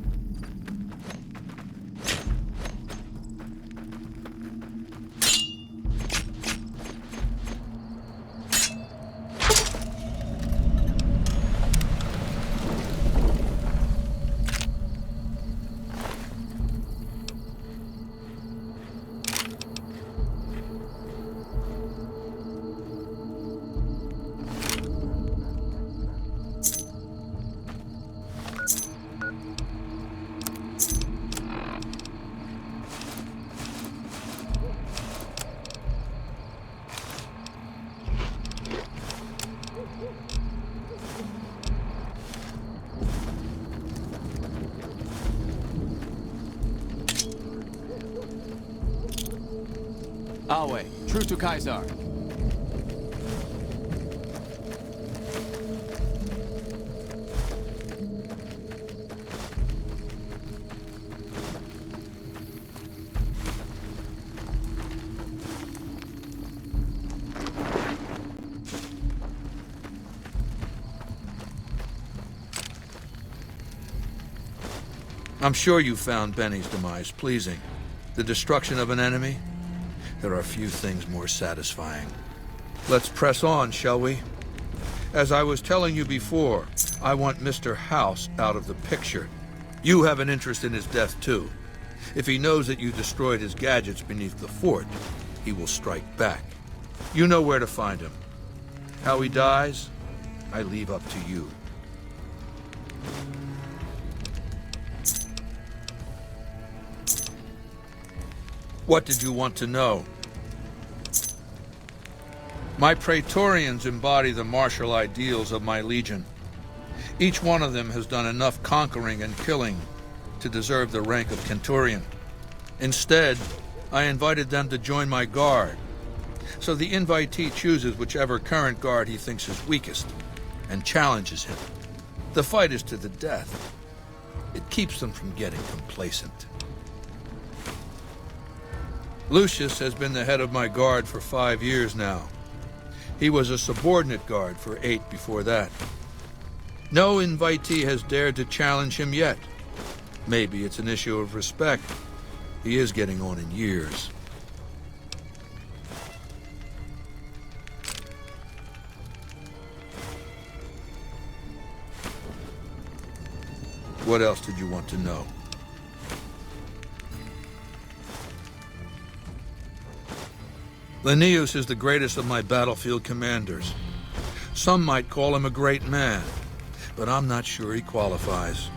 Awe, true to Caesar. I'm sure you found Benny's demise pleasing. The destruction of an enemy? There are few things more satisfying. Let's press on, shall we? As I was telling you before, I want Mr. House out of the picture. You have an interest in his death, too. If he knows that you destroyed his gadgets beneath the fort, he will strike back. You know where to find him. How he dies, I leave up to you. What did you want to know? My Praetorians embody the martial ideals of my legion. Each one of them has done enough conquering and killing to deserve the rank of Centurion. Instead, I invited them to join my guard. So the invitee chooses whichever current guard he thinks is weakest and challenges him. The fight is to the death. It keeps them from getting complacent. Lucius has been the head of my guard for 5 years now. He was a subordinate guard for 8 before that. No invitee has dared to challenge him yet. Maybe it's an issue of respect. He is getting on in years. What else did you want to know? Linnaeus is the greatest of my battlefield commanders. Some might call him a great man, but I'm not sure he qualifies.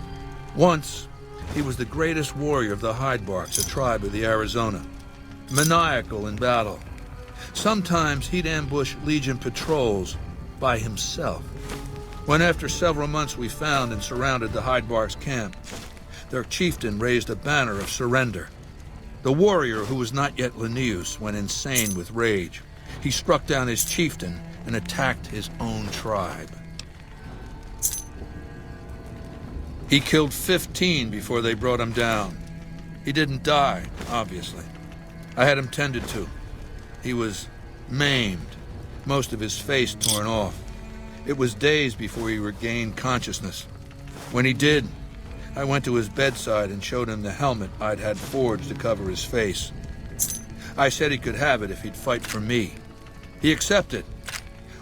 Once, he was the greatest warrior of the Hydebarks, a tribe of the Arizona. Maniacal in battle. Sometimes he'd ambush Legion patrols by himself. When after several months we found and surrounded the Hydebarks camp, their chieftain raised a banner of surrender. The warrior, who was not yet Linnaeus, went insane with rage. He struck down his chieftain and attacked his own tribe. He killed 15 before they brought him down. He didn't die, obviously. I had him tended to. He was maimed, most of his face torn off. It was days before he regained consciousness. When he did, I went to his bedside and showed him the helmet I'd had forged to cover his face. I said he could have it if he'd fight for me. He accepted,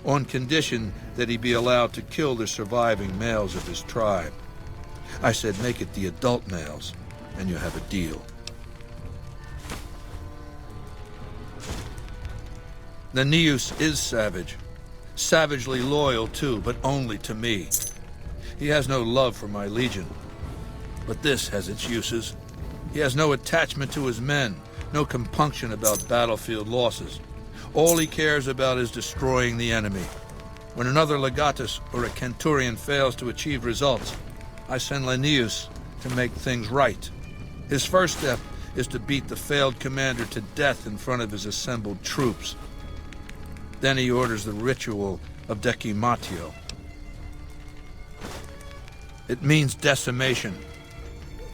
on condition that he be allowed to kill the surviving males of his tribe. I said, make it the adult males, and you have a deal. Lanius is savage. Savagely loyal, too, but only to me. He has no love for my legion. But this has its uses. He has no attachment to his men, no compunction about battlefield losses. All he cares about is destroying the enemy. When another legatus or a centurion fails to achieve results, I send Lanius to make things right. His first step is to beat the failed commander to death in front of his assembled troops. Then he orders the ritual of decimatio. It means decimation,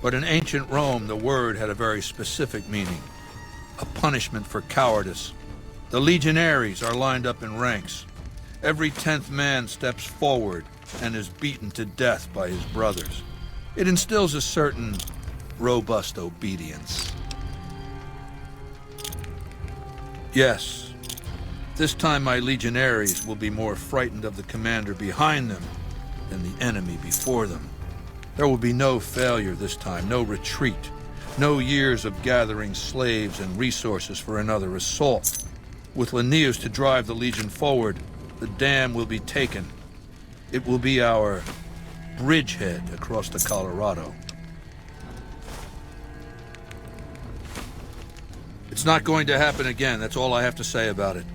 but in ancient Rome the word had a very specific meaning, a punishment for cowardice. The legionaries are lined up in ranks. Every 10th man steps forward and is beaten to death by his brothers. It instills a certain robust obedience. Yes, this time my legionaries will be more frightened of the commander behind them than the enemy before them. There will be no failure this time, no retreat, no years of gathering slaves and resources for another assault. With Lanius to drive the legion forward, the dam will be taken. It will be our bridgehead across the Colorado. It's not going to happen again. That's all I have to say about it.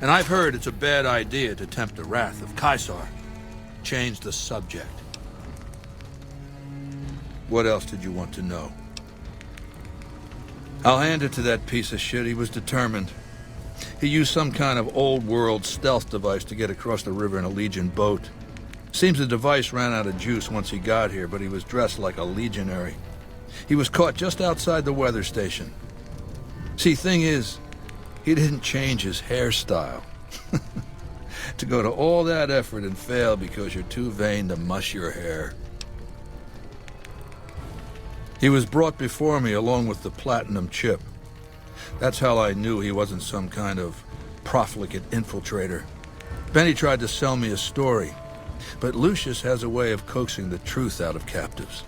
And I've heard it's a bad idea to tempt the wrath of Caesar. Change the subject. What else did you want to know? I'll hand it to that piece of shit. He was determined. He used some kind of old-world stealth device to get across the river in a Legion boat. Seems the device ran out of juice once he got here, but he was dressed like a legionary. He was caught just outside the weather station. See, thing is, he didn't change his hairstyle. To go to all that effort and fail because you're too vain to muss your hair. He was brought before me along with the platinum chip. That's how I knew he wasn't some kind of profligate infiltrator. Benny tried to sell me a story, but Lucius has a way of coaxing the truth out of captives.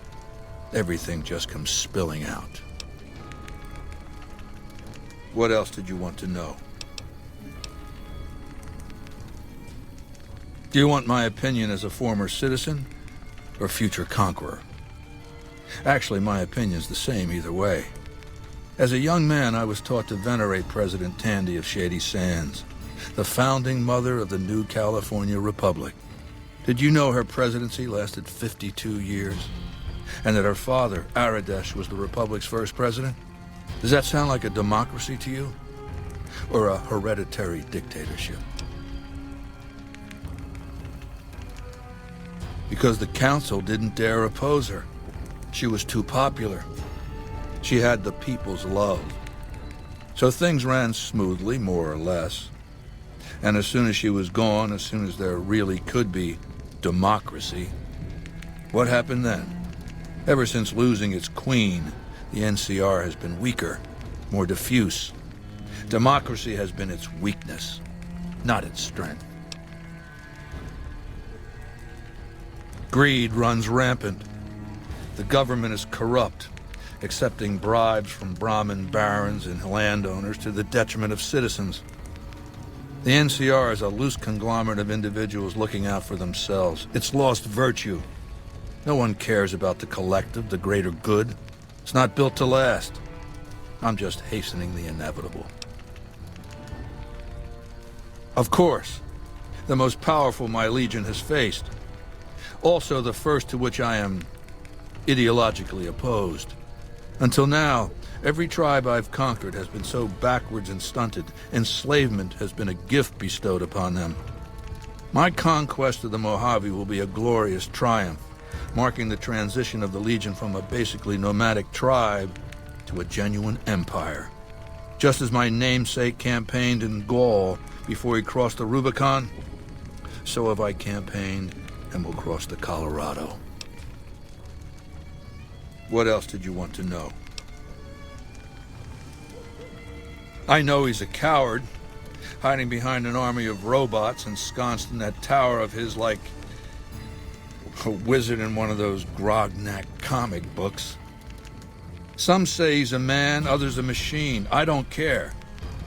Everything just comes spilling out. What else did you want to know? Do you want my opinion as a former citizen or future conqueror? Actually, my opinion's the same either way. As a young man, I was taught to venerate President Tandy of Shady Sands, the founding mother of the new California Republic. Did you know her presidency lasted 52 years? And that her father, Aradesh, was the Republic's first president? Does that sound like a democracy to you? Or a hereditary dictatorship? Because the council didn't dare oppose her. She was too popular. She had the people's love. So things ran smoothly, more or less. And as soon as she was gone, as soon as there really could be democracy, what happened then? Ever since losing its queen, the NCR has been weaker, more diffuse. Democracy has been its weakness, not its strength. Greed runs rampant. The government is corrupt, accepting bribes from Brahmin barons and landowners to the detriment of citizens. The NCR is a loose conglomerate of individuals looking out for themselves. It's lost virtue. No one cares about the collective, the greater good. It's not built to last. I'm just hastening the inevitable. Of course, the most powerful my legion has faced. Also the first to which I am ideologically opposed. Until now, every tribe I've conquered has been so backwards and stunted, enslavement has been a gift bestowed upon them. My conquest of the Mojave will be a glorious triumph, marking the transition of the Legion from a basically nomadic tribe to a genuine empire. Just as my namesake campaigned in Gaul before he crossed the Rubicon, so have I campaigned and will cross the Colorado. What else did you want to know? I know he's a coward, hiding behind an army of robots ensconced in that tower of his like a wizard in one of those Grognak comic books. Some say he's a man, others a machine. I don't care.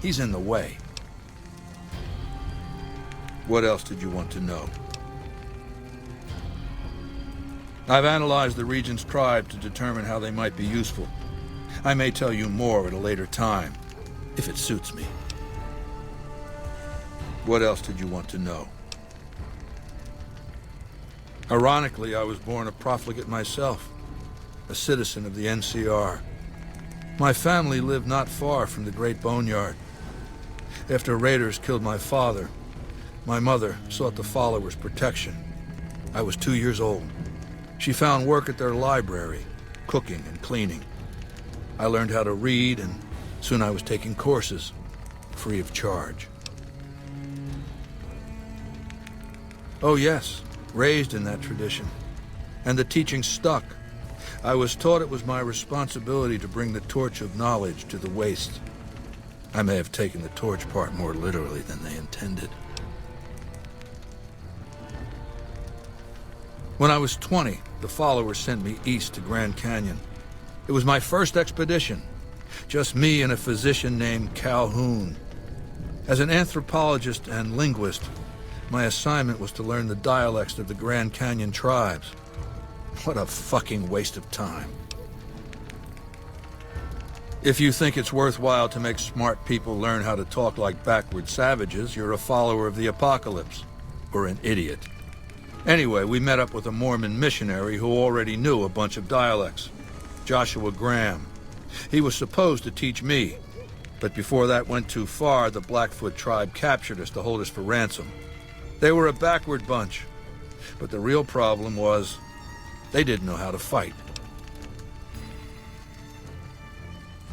He's in the way. What else did you want to know? I've analyzed the region's tribe to determine how they might be useful. I may tell you more at a later time, if it suits me. What else did you want to know? Ironically, I was born a profligate myself, a citizen of the NCR. My family lived not far from the Great Boneyard. After raiders killed my father, my mother sought the followers' protection. I was 2 years old. She found work at their library, cooking and cleaning. I learned how to read, and soon I was taking courses, free of charge. Oh yes, raised in that tradition. And the teaching stuck. I was taught it was my responsibility to bring the torch of knowledge to the waste. I may have taken the torch part more literally than they intended. When I was 20, the followers sent me east to Grand Canyon. It was my first expedition. Just me and a physician named Calhoun. As an anthropologist and linguist, my assignment was to learn the dialects of the Grand Canyon tribes. What a fucking waste of time. If you think it's worthwhile to make smart people learn how to talk like backward savages, you're a follower of the apocalypse, or an idiot. Anyway, we met up with a Mormon missionary who already knew a bunch of dialects, Joshua Graham. He was supposed to teach me, but before that went too far, the Blackfoot tribe captured us to hold us for ransom. They were a backward bunch, but the real problem was they didn't know how to fight.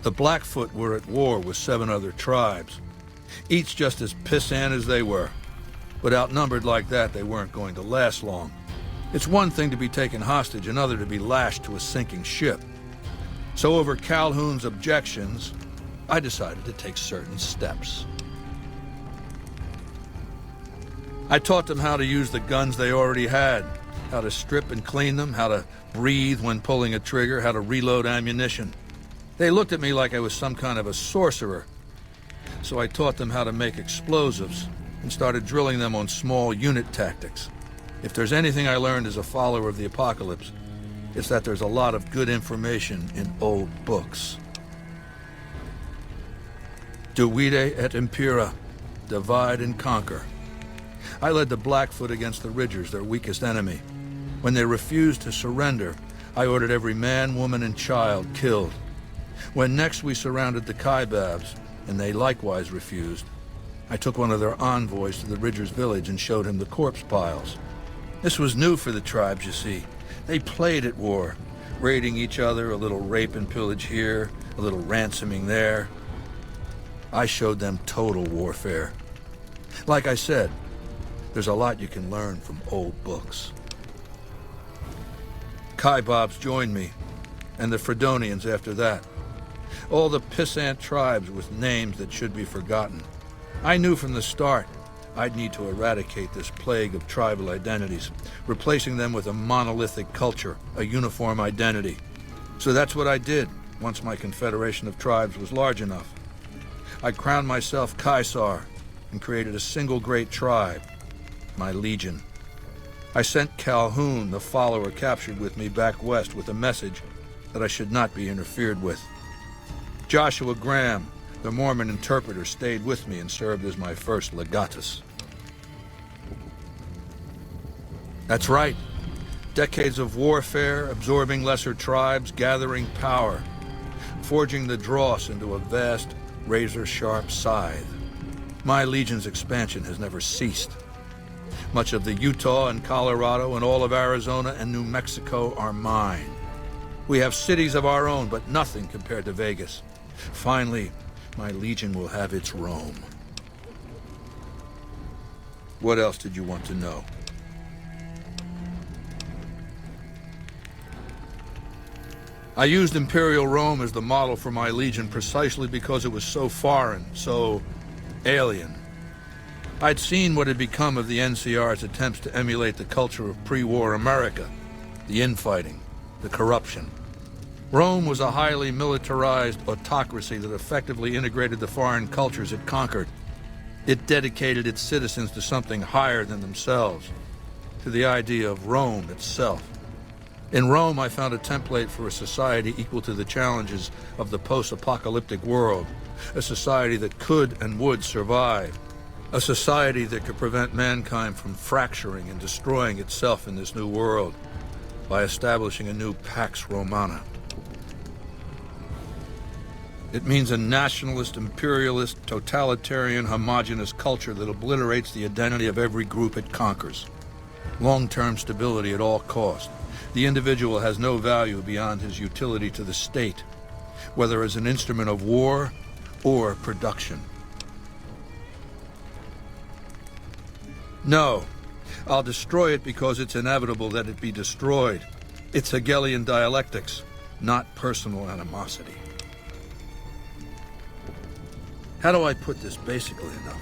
The Blackfoot were at war with 7 other tribes, each just as pissant as they were. But outnumbered like that, they weren't going to last long. It's one thing to be taken hostage, another to be lashed to a sinking ship. So over Calhoun's objections, I decided to take certain steps. I taught them how to use the guns they already had, how to strip and clean them, how to breathe when pulling a trigger, how to reload ammunition. They looked at me like I was some kind of a sorcerer. So I taught them how to make explosives and started drilling them on small unit tactics. If there's anything I learned as a follower of the apocalypse, it's that there's a lot of good information in old books. Divide et impera, divide and conquer. I led the Blackfoot against the Ridgers, their weakest enemy. When they refused to surrender, I ordered every man, woman, and child killed. When next we surrounded the Kaibabs, and they likewise refused, I took one of their envoys to the Ridgers' village and showed him the corpse piles. This was new for the tribes, you see. They played at war, raiding each other, a little rape and pillage here, a little ransoming there. I showed them total warfare. Like I said, there's a lot you can learn from old books. Kaibabs joined me, and the Fredonians after that. All the pissant tribes with names that should be forgotten. I knew from the start I'd need to eradicate this plague of tribal identities, replacing them with a monolithic culture, a uniform identity. So that's what I did once my confederation of tribes was large enough. I crowned myself Caesar and created a single great tribe, my Legion. I sent Calhoun, the follower captured with me, back west with a message that I should not be interfered with. Joshua Graham, the Mormon interpreter, stayed with me and served as my first legatus. That's right. Decades of warfare, absorbing lesser tribes, gathering power, forging the dross into a vast, razor-sharp scythe. My Legion's expansion has never ceased. Much of the Utah and Colorado and all of Arizona and New Mexico are mine. We have cities of our own, but nothing compared to Vegas. Finally, my Legion will have its Rome. What else did you want to know? I used Imperial Rome as the model for my Legion precisely because it was so foreign, so alien. I'd seen what had become of the NCR's attempts to emulate the culture of pre-war America, the infighting, the corruption. Rome was a highly militarized autocracy that effectively integrated the foreign cultures it conquered. It dedicated its citizens to something higher than themselves, to the idea of Rome itself. In Rome, I found a template for a society equal to the challenges of the post-apocalyptic world, a society that could and would survive, a society that could prevent mankind from fracturing and destroying itself in this new world by establishing a new Pax Romana. It means a nationalist, imperialist, totalitarian, homogenous culture that obliterates the identity of every group it conquers. Long-term stability at all cost. The individual has no value beyond his utility to the state, whether as an instrument of war or production. No, I'll destroy it because it's inevitable that it be destroyed. It's Hegelian dialectics, not personal animosity. How do I put this basically enough?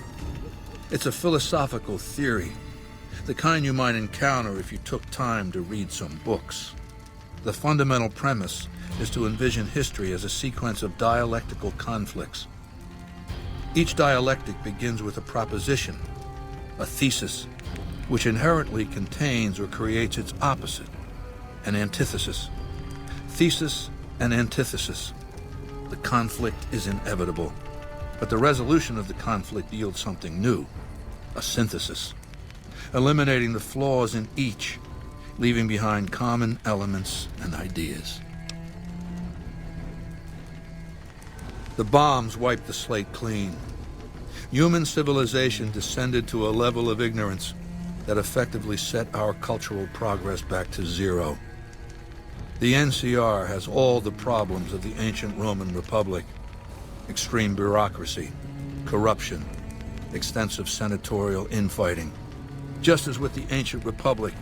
It's a philosophical theory, the kind you might encounter if you took time to read some books. The fundamental premise is to envision history as a sequence of dialectical conflicts. Each dialectic begins with a proposition, a thesis, which inherently contains or creates its opposite, an antithesis. Thesis and antithesis. The conflict is inevitable, but the resolution of the conflict yields something new, a synthesis, eliminating the flaws in each, leaving behind common elements and ideas. The bombs wiped the slate clean. Human civilization descended to a level of ignorance that effectively set our cultural progress back to zero. The NCR has all the problems of the ancient Roman Republic: extreme bureaucracy, corruption, extensive senatorial infighting. Just as with the ancient Republic,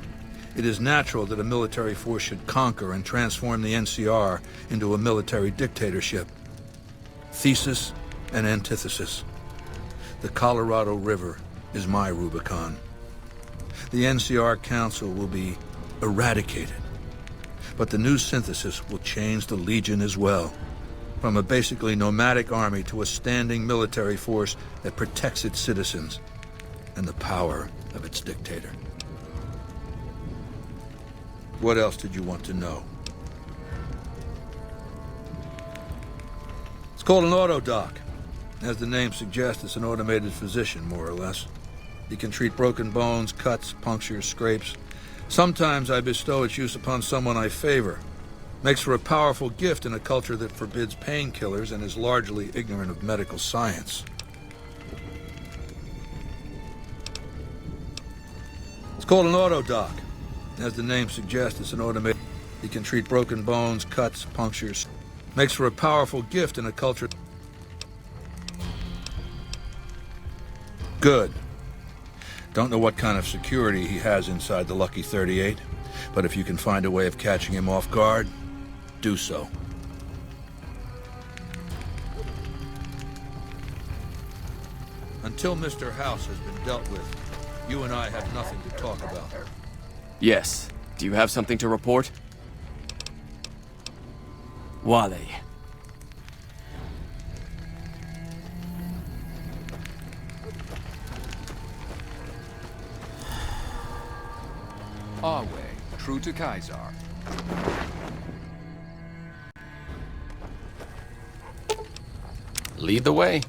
it is natural that a military force should conquer and transform the NCR into a military dictatorship. Thesis and antithesis. The Colorado River is my Rubicon. The NCR Council will be eradicated, but the new synthesis will change the Legion as well. From a basically nomadic army to a standing military force that protects its citizens and the power of its dictator. What else did you want to know? It's called an autodoc. As the name suggests, it's an automated physician, more or less. He can treat broken bones, cuts, punctures, scrapes. Sometimes I bestow its use upon someone I favor. Makes for a powerful gift in a culture that forbids painkillers and is largely ignorant of medical science. It's called an autodoc. As the name suggests, it's an automated. He can treat broken bones, cuts, punctures. Makes for a powerful gift in a culture. Good. Don't know what kind of security he has inside the Lucky 38, but if you can find a way of catching him off guard, do so. Until Mr. House has been dealt with, you and I have nothing to talk about. Yes. Do you have something to report? Wale. Our way, true to Caesar. Lead the way.